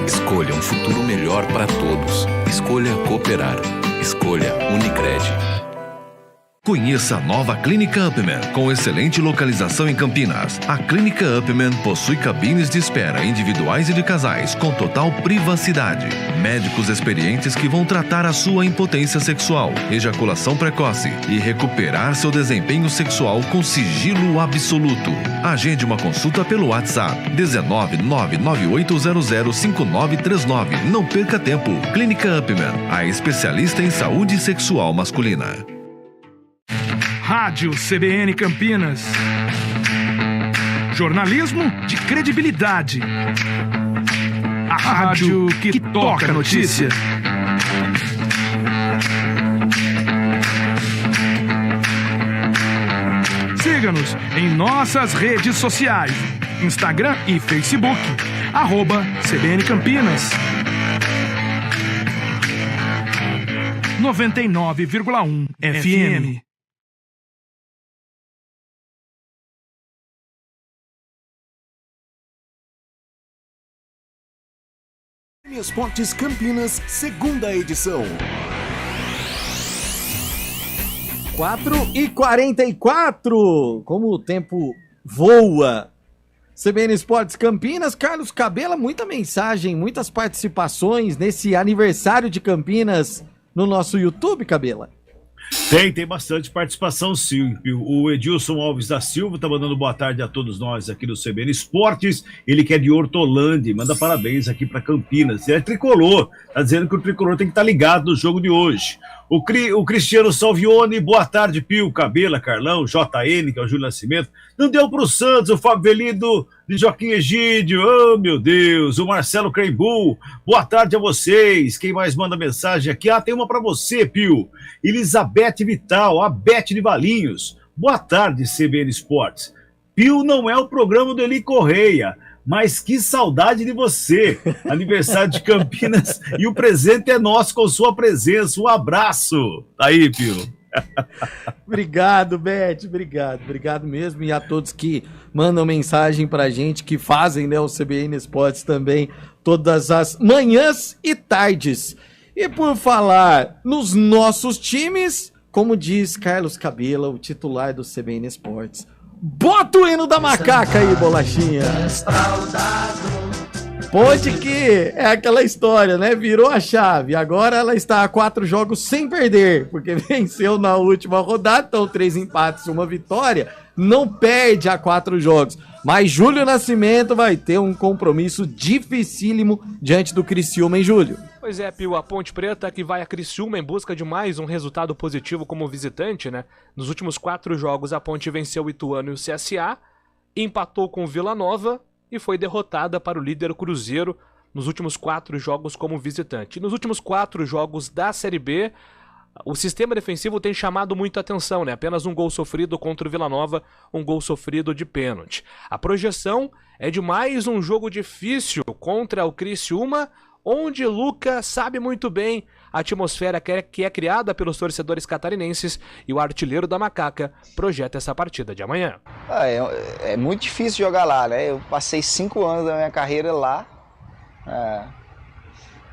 Escolha um futuro melhor para todos. Escolha cooperar. Escolha Unicred. Conheça a nova Clínica Upman, com excelente localização em Campinas. A Clínica Upman possui cabines de espera individuais e de casais, com total privacidade. Médicos experientes que vão tratar a sua impotência sexual, ejaculação precoce e recuperar seu desempenho sexual com sigilo absoluto. Agende uma consulta pelo WhatsApp 19998005939. Não perca tempo. Clínica Upman, a especialista em saúde sexual masculina. Rádio CBN Campinas. Jornalismo de credibilidade. A rádio que toca a notícia. Siga-nos em nossas redes sociais. Instagram e Facebook. @CBN Campinas. 99,1 FM. Esportes Campinas, segunda edição. 4 e 44, como o tempo voa. CBN Esportes Campinas, Carlos Cabela, muita mensagem, muitas participações nesse aniversário de Campinas no nosso YouTube, Cabela. Tem bastante participação, Silvio. O Edilson Alves da Silva tá mandando boa tarde a todos nós aqui do CBN Esportes. Ele que é de Hortolândia, manda parabéns aqui para Campinas. Ele é tricolor, tá dizendo que o tricolor tem que estar ligado no jogo de hoje. O Cristiano Salvione, boa tarde, Pio, Cabela, Carlão, JN, que é o Júlio Nascimento. Não deu pro Santos, o Fábio Velido de Joaquim Egídio, oh meu Deus, o Marcelo Creimbu, boa tarde a vocês. Quem mais manda mensagem aqui? Tem uma para você, Pio. Elizabeth Vital, a Beth de Valinhos. Boa tarde, CBN Esportes. Pio não é o programa do Eli Correia, mas que saudade de você. Aniversário de Campinas e o presente é nosso com sua presença. Um abraço. Aí, Pio. Obrigado, Beth, obrigado mesmo. E a todos que mandam mensagem pra gente, que fazem, né, o CBN Esportes também, todas as manhãs e tardes. E por falar nos nossos times, como diz Carlos Cabela, o titular do CBN Esportes, bota o hino da macaca aí, bolachinha. Pode que é aquela história, né? Virou a chave. Agora ela está a 4 jogos sem perder, porque venceu na última rodada, então 3 empates e 1 vitória. Não perde a 4 jogos. Mas Júlio Nascimento vai ter um compromisso dificílimo diante do Criciúma em julho. Pois é, Pio, a Ponte Preta que vai a Criciúma em busca de mais um resultado positivo como visitante, né? Nos últimos 4 jogos a Ponte venceu o Ituano e o CSA, empatou com o Vila Nova e foi derrotada para o líder Cruzeiro nos últimos 4 jogos como visitante. Nos últimos 4 jogos da Série B, o sistema defensivo tem chamado muita atenção, né? Apenas um gol sofrido contra o Vila Nova, um gol sofrido de pênalti. A projeção é de mais um jogo difícil contra o Criciúma, onde Luca sabe muito bem a atmosfera que é criada pelos torcedores catarinenses, e o artilheiro da Macaca projeta essa partida de amanhã. É muito difícil jogar lá, né? Eu passei 5 anos da minha carreira lá,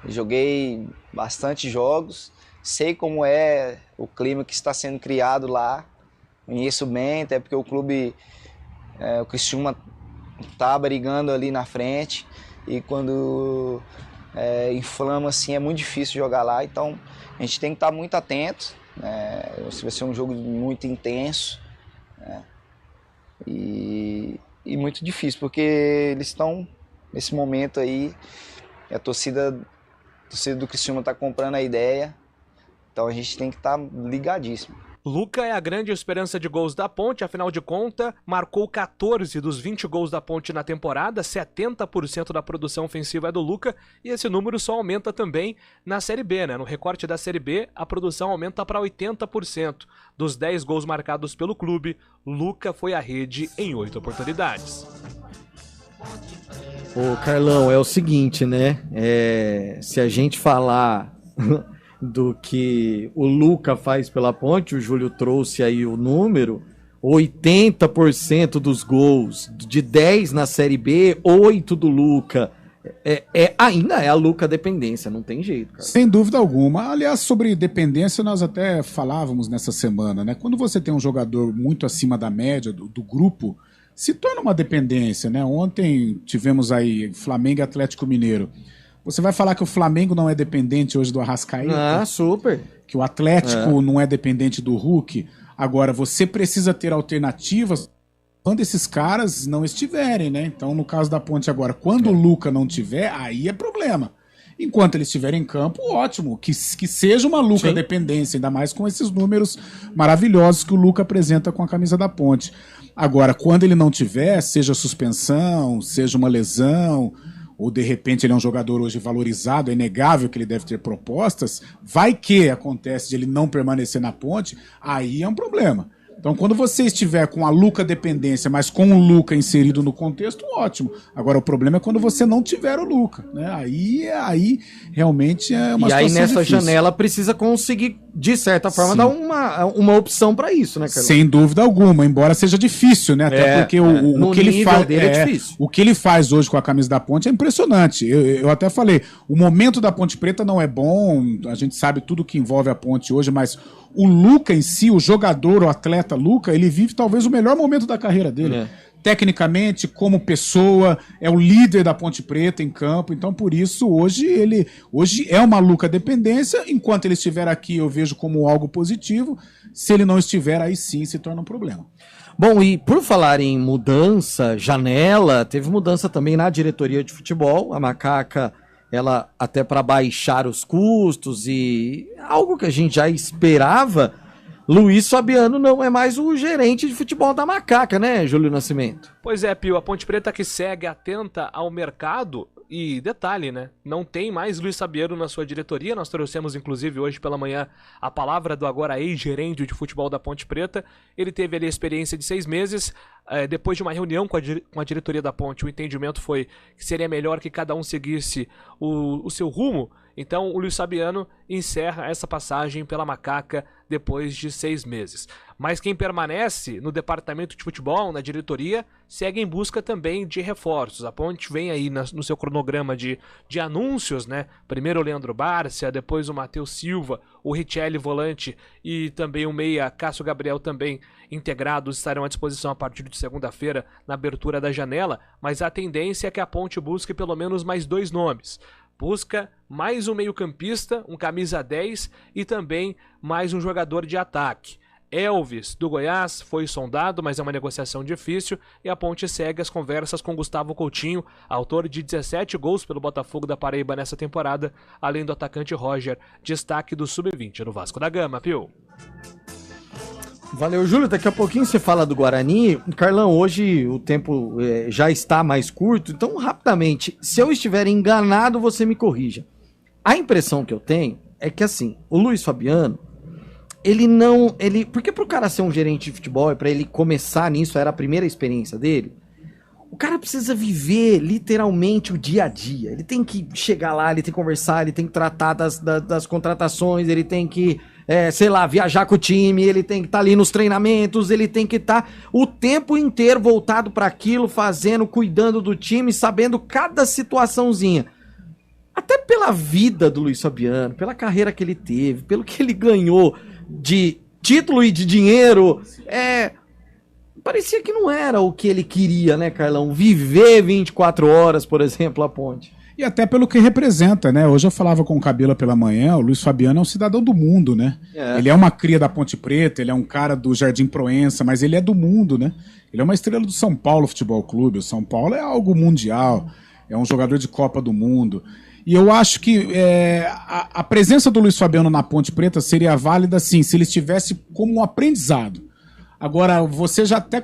joguei bastante jogos, sei como é o clima que está sendo criado lá, conheço bem, até porque o clube, o Criciúma está brigando ali na frente, e quando inflama assim é muito difícil jogar lá, então a gente tem que estar muito atento, vai ser um jogo muito intenso, e muito difícil, porque eles estão nesse momento aí, a torcida do Criciúma está comprando a ideia, então a gente tem que estar ligadíssimo. Luca é a grande esperança de gols da Ponte, afinal de contas, marcou 14 dos 20 gols da Ponte na temporada, 70% da produção ofensiva é do Luca, e esse número só aumenta também na Série B, né? No recorte da Série B, a produção aumenta para 80%. Dos 10 gols marcados pelo clube, Luca foi à rede em 8 oportunidades. Ô, Carlão, é o seguinte, né? Se a gente falar do que o Luca faz pela Ponte, o Júlio trouxe aí o número, 80% dos gols, de 10 na Série B, 8 do Luca, ainda é a Luca dependência, não tem jeito, cara. Sem dúvida alguma. Aliás, sobre dependência nós até falávamos nessa semana, né? Quando você tem um jogador muito acima da média do grupo, se torna uma dependência, né? Ontem tivemos aí Flamengo e Atlético Mineiro. Você vai falar que o Flamengo não é dependente hoje do Arrascaeta? Ah, super. Que o Atlético não é dependente do Hulk? Agora, você precisa ter alternativas quando esses caras não estiverem, né? Então, no caso da Ponte agora, quando o Luca não tiver, aí é problema. Enquanto ele estiver em campo, ótimo. Que seja uma Luca dependência, ainda mais com esses números maravilhosos que o Luca apresenta com a camisa da Ponte. Agora, quando ele não tiver, seja suspensão, seja uma lesão, ou de repente ele é um jogador hoje valorizado, é inegável que ele deve ter propostas, vai que acontece de ele não permanecer na Ponte, aí é um problema. Então, quando você estiver com a Luca dependência, mas com o Luca inserido no contexto, ótimo. Agora, o problema é quando você não tiver o Luca, né? Aí realmente é uma situação difícil. E aí, nessa difícil. janela, precisa conseguir, de certa forma, dar uma opção para isso, né, Carlos? Sem dúvida alguma, embora seja difícil, né? Até porque o que ele faz dele é difícil. O que ele faz hoje com a camisa da Ponte é impressionante. Eu até falei, o momento da Ponte Preta não é bom, a gente sabe tudo que envolve a Ponte hoje, mas o Luca em si, o jogador, o atleta Luca, ele vive talvez o melhor momento da carreira dele. Tecnicamente, como pessoa, é o líder da Ponte Preta em campo, então por isso hoje é uma Luca dependência. Enquanto ele estiver aqui, eu vejo como algo positivo. Se ele não estiver, aí sim se torna um problema. Bom, e por falar em mudança, janela, teve mudança também na diretoria de futebol. A Macaca, ela até para baixar os custos e algo que a gente já esperava, Luiz Fabiano não é mais o gerente de futebol da Macaca, né, Júlio Nascimento? Pois é, Pio, a Ponte Preta que segue atenta ao mercado. E detalhe, né? Não tem mais Luiz Fabiano na sua diretoria. Nós trouxemos, inclusive, hoje pela manhã a palavra do agora ex-gerente de futebol da Ponte Preta. Ele teve ali a experiência de 6 meses. depois de uma reunião com a diretoria da Ponte, o entendimento foi que seria melhor que cada um seguisse o seu rumo. Então o Luiz Fabiano encerra essa passagem pela Macaca depois de 6 meses. Mas quem permanece no departamento de futebol, na diretoria, segue em busca também de reforços. A Ponte vem aí no seu cronograma de anúncios, né? Primeiro o Leandro Bárcia, depois o Matheus Silva, o Richelli volante e também o meia Cássio Gabriel também integrados estarão à disposição a partir de segunda-feira na abertura da janela, mas a tendência é que a Ponte busque pelo menos mais 2 nomes. Busca mais um meio-campista, um camisa 10 e também mais um jogador de ataque. Elvis, do Goiás, foi sondado, mas é uma negociação difícil, e a Ponte segue as conversas com Gustavo Coutinho, autor de 17 gols pelo Botafogo da Paraíba nessa temporada, além do atacante Roger, destaque do Sub-20 no Vasco da Gama, Pio. Valeu, Júlio. Daqui a pouquinho você fala do Guarani. Carlão, hoje o tempo já está mais curto, então rapidamente, se eu estiver enganado, você me corrija. A impressão que eu tenho é que assim, o Luiz Fabiano, porque pro cara ser um gerente de futebol e pra ele começar nisso, era a primeira experiência dele, o cara precisa viver literalmente o dia a dia. Ele tem que chegar lá, ele tem que conversar, ele tem que tratar das contratações, ele tem que, viajar com o time, ele tem que estar ali nos treinamentos, ele tem que estar o tempo inteiro voltado para aquilo, fazendo, cuidando do time, sabendo cada situaçãozinha. Até pela vida do Luiz Fabiano, pela carreira que ele teve, pelo que ele ganhou de título e de dinheiro, parecia que não era o que ele queria, né, Carlão? Viver 24 horas, por exemplo, a Ponte. E até pelo que representa, né? Hoje eu falava com o Cabela pela manhã, o Luiz Fabiano é um cidadão do mundo, né? Ele é uma cria da Ponte Preta, ele é um cara do Jardim Proença, mas ele é do mundo, né? Ele é uma estrela do São Paulo Futebol Clube. O São Paulo é algo mundial, é um jogador de Copa do Mundo. E eu acho que a presença do Luiz Fabiano na Ponte Preta seria válida, sim, se ele estivesse como um aprendizado. Agora, você já até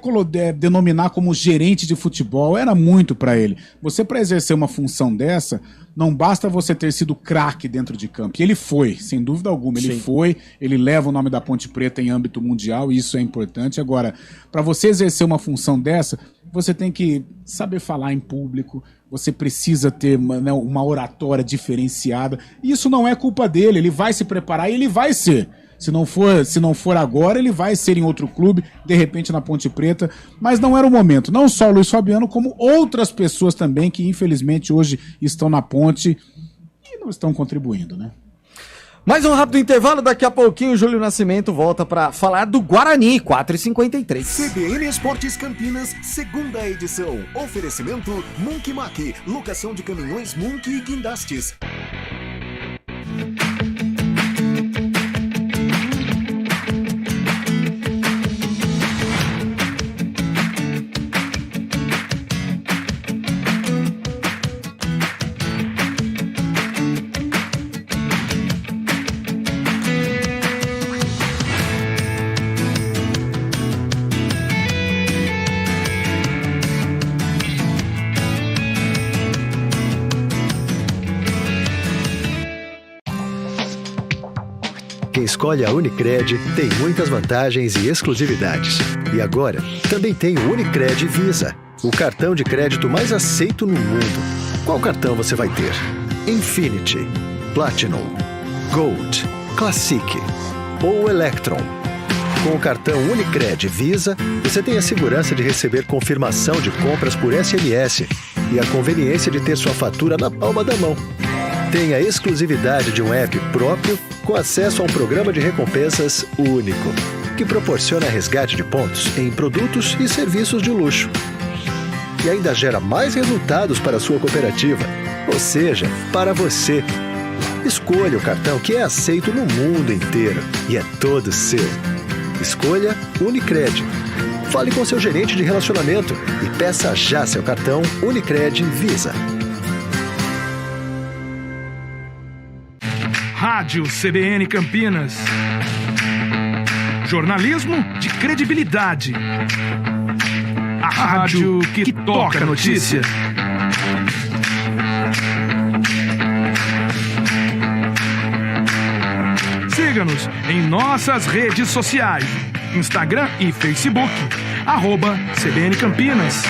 denominar como gerente de futebol era muito para ele. Você, para exercer uma função dessa, não basta você ter sido craque dentro de campo. E ele foi, sem dúvida alguma. Ele foi, ele leva o nome da Ponte Preta em âmbito mundial, e isso é importante. Agora, para você exercer uma função dessa, você tem que saber falar em público, você precisa ter uma oratória diferenciada. E isso não é culpa dele, ele vai se preparar e ele vai ser. Se não for agora, ele vai ser em outro clube, de repente na Ponte Preta, mas não era o momento. Não só o Luiz Fabiano, como outras pessoas também que infelizmente hoje estão na Ponte e não estão contribuindo, né? Mais um rápido intervalo, daqui a pouquinho o Júlio Nascimento volta para falar do Guarani, 4h53. CBN Esportes Campinas, segunda edição. Oferecimento Monkey Mac, locação de caminhões Monkey e guindastes. Quem escolhe a Unicred tem muitas vantagens e exclusividades. E agora, também tem o Unicred Visa, o cartão de crédito mais aceito no mundo. Qual cartão você vai ter? Infinity, Platinum, Gold, Classic ou Electron? Com o cartão Unicred Visa, você tem a segurança de receber confirmação de compras por SMS e a conveniência de ter sua fatura na palma da mão. Tem a exclusividade de um app próprio com acesso a um programa de recompensas único, que proporciona resgate de pontos em produtos e serviços de luxo. E ainda gera mais resultados para a sua cooperativa, ou seja, para você. Escolha o cartão que é aceito no mundo inteiro e é todo seu. Escolha Unicred. Fale com seu gerente de relacionamento e peça já seu cartão Unicred Visa. Rádio CBN Campinas. Jornalismo de credibilidade. A rádio que toca a notícia. Siga-nos em nossas redes sociais, Instagram e Facebook. @CBN Campinas.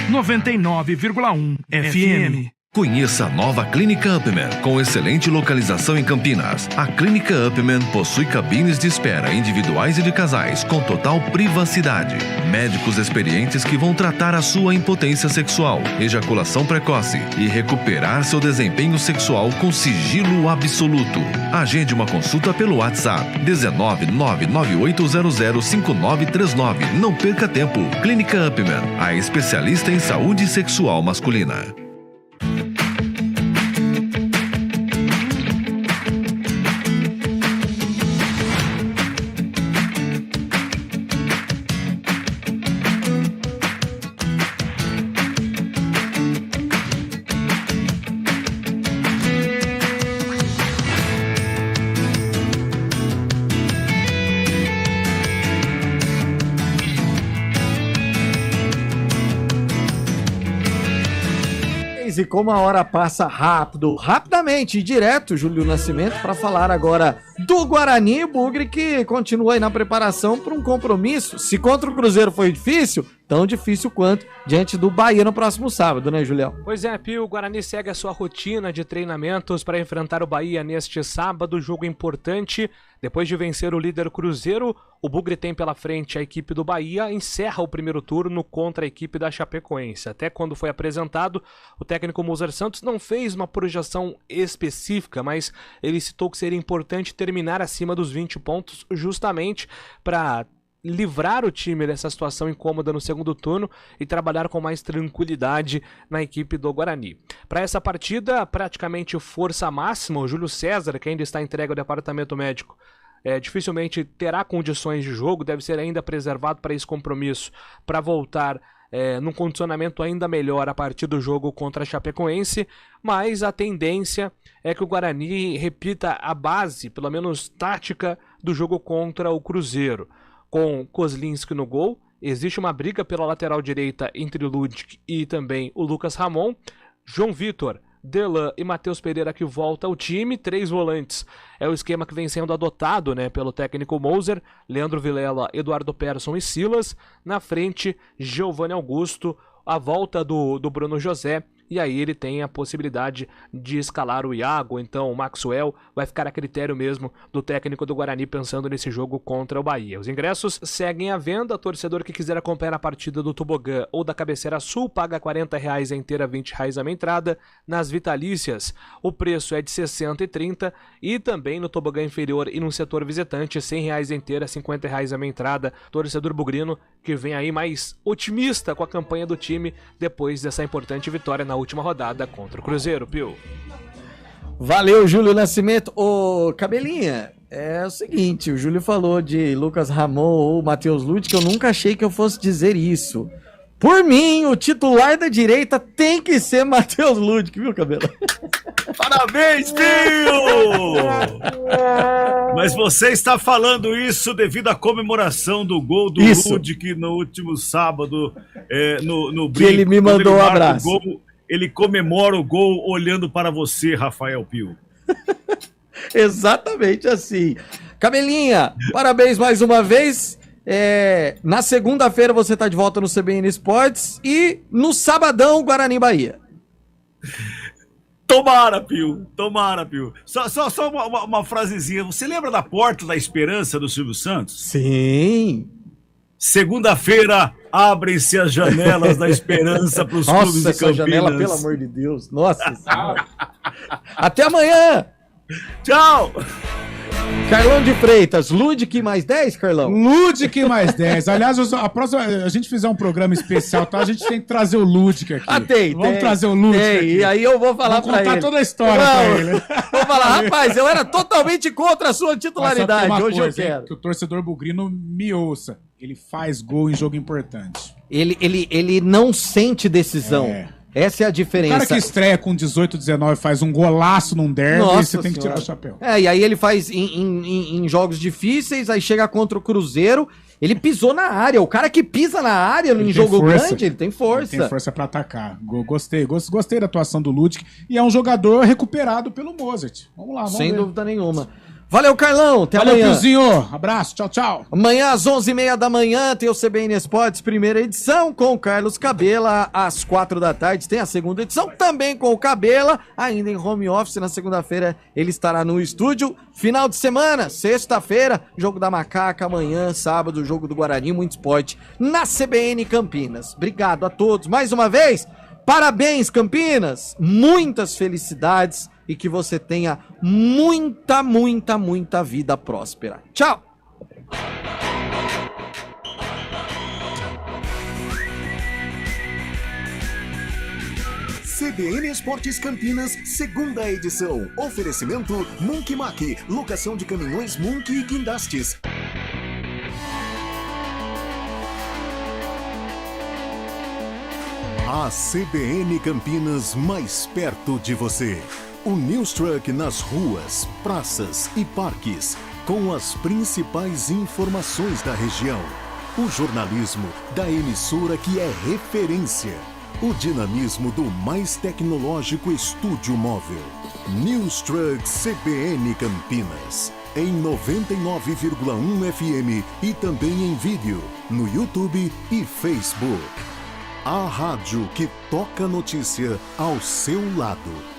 99,1 FM. Conheça a nova Clínica Upman, com excelente localização em Campinas. A Clínica Upman possui cabines de espera individuais e de casais, com total privacidade. Médicos experientes que vão tratar a sua impotência sexual, ejaculação precoce e recuperar seu desempenho sexual com sigilo absoluto. Agende uma consulta pelo WhatsApp 19998005939. Não perca tempo. Clínica Upman, a especialista em saúde sexual masculina. E como a hora passa rapidamente e direto, Júlio Nascimento, para falar agora do Guarani, o Bugre que continua aí na preparação para um compromisso. Se contra o Cruzeiro foi difícil, tão difícil quanto diante do Bahia no próximo sábado, né, Julião? Pois é, Pio, o Guarani segue a sua rotina de treinamentos para enfrentar o Bahia neste sábado, jogo importante. Depois de vencer o líder Cruzeiro, o Bugre tem pela frente a equipe do Bahia, encerra o primeiro turno contra a equipe da Chapecoense. Até quando foi apresentado, o técnico Moser Santos não fez uma projeção específica, mas ele citou que seria importante terminar acima dos 20 pontos justamente para livrar o time dessa situação incômoda no segundo turno e trabalhar com mais tranquilidade na equipe do Guarani. Para essa partida, praticamente força máxima, o Júlio César, que ainda está entregue ao departamento médico, dificilmente terá condições de jogo, deve ser ainda preservado para esse compromisso, para voltar num condicionamento ainda melhor a partir do jogo contra a Chapecoense, mas a tendência é que o Guarani repita a base, pelo menos tática, do jogo contra o Cruzeiro. Com Kozlinski no gol, existe uma briga pela lateral direita entre o Ludic e também o Lucas Ramon, João Vitor, Delan e Matheus Pereira que volta ao time, 3 volantes. É o esquema que vem sendo adotado, né, pelo técnico Moser, Leandro Vilela, Eduardo Persson e Silas. Na frente, Giovanni Augusto, a volta do Bruno José. E aí ele tem a possibilidade de escalar o Iago, então o Maxwell vai ficar a critério mesmo do técnico do Guarani pensando nesse jogo contra o Bahia. Os ingressos seguem à venda, torcedor que quiser acompanhar a partida do Tobogã ou da Cabeceira Sul paga R$40 a inteira, R$20 a meia entrada. Nas vitalícias o preço é de R$60,30 e também no Tobogã inferior e no setor visitante R$100 a inteira, R$50 a meia entrada. Torcedor bugrino que vem aí mais otimista com a campanha do time depois dessa importante vitória na última rodada contra o Cruzeiro, Pio. Valeu, Júlio Nascimento. Ô, Cabelinha, é o seguinte, o Júlio falou de Lucas Ramon ou Matheus Lute, que eu nunca achei que eu fosse dizer isso. Por mim, o titular da direita tem que ser Matheus Lute, viu, Cabelo? Parabéns, Pio! Mas você está falando isso devido à comemoração do gol do Ludic no último sábado, no brinco. Que ele me mandou um abraço. Ele comemora o gol olhando para você, Rafael Pio. Exatamente assim. Cabelinha, parabéns mais uma vez. Na segunda-feira você está de volta no CBN Esportes e no sabadão, Guarani Bahia. Tomara, Pio. Tomara, Pio. Só uma frasezinha. Você lembra da Porta da Esperança do Silvio Santos? Sim. Segunda-feira, abrem-se as janelas da esperança para os clubes de Campinas. Nossa, essa janela, pelo amor de Deus. Nossa Senhora. Até amanhã. Tchau. Carlão de Freitas, Ludic mais 10, Carlão? Ludic mais 10. Aliás, a próxima, a gente fizer um programa especial, tá? A gente tem que trazer o Ludic aqui. Vamos trazer o Ludic aqui. E aí eu vou falar pra ele. Vou contar toda a história pra ele. Vou falar, rapaz, eu era totalmente contra a sua titularidade. Hoje eu quero. Que o torcedor bugrino me ouça. Ele faz gol em jogo importante. Ele não sente decisão. Essa é a diferença. O cara que estreia com 18, 19 faz um golaço num derby, você tem que tirar o chapéu. E aí ele faz em jogos difíceis, aí chega contra o Cruzeiro, ele pisou na área. O cara que pisa na área em jogo grande, ele tem força. Ele tem força pra atacar. Gostei da atuação do Ludic. E é um jogador recuperado pelo Mozart. Vamos lá, vamos ver. Sem dúvida nenhuma. Valeu, Carlão. Até Valeu, amanhã. Piozinho. Abraço. Tchau, tchau. Amanhã às 11h30 da manhã tem o CBN Esportes, primeira edição, com o Carlos Cabela. Às 4 da tarde tem a segunda edição, também com o Cabela, ainda em home office. Na segunda-feira ele estará no estúdio. Final de semana, sexta-feira, jogo da Macaca. Amanhã, sábado, jogo do Guarani, muito esporte na CBN Campinas. Obrigado a todos mais uma vez. Parabéns, Campinas. Muitas felicidades. E que você tenha muita, muita, muita vida próspera. Tchau! CBN Esportes Campinas, segunda edição. Oferecimento Monkey Mac, locação de caminhões Monkey e guindastes. A CBN Campinas mais perto de você. O News Truck nas ruas, praças e parques, com as principais informações da região. O jornalismo da emissora que é referência. O dinamismo do mais tecnológico estúdio móvel. News Truck CBN Campinas. Em 99,1 FM e também em vídeo, no YouTube e Facebook. A rádio que toca notícia ao seu lado.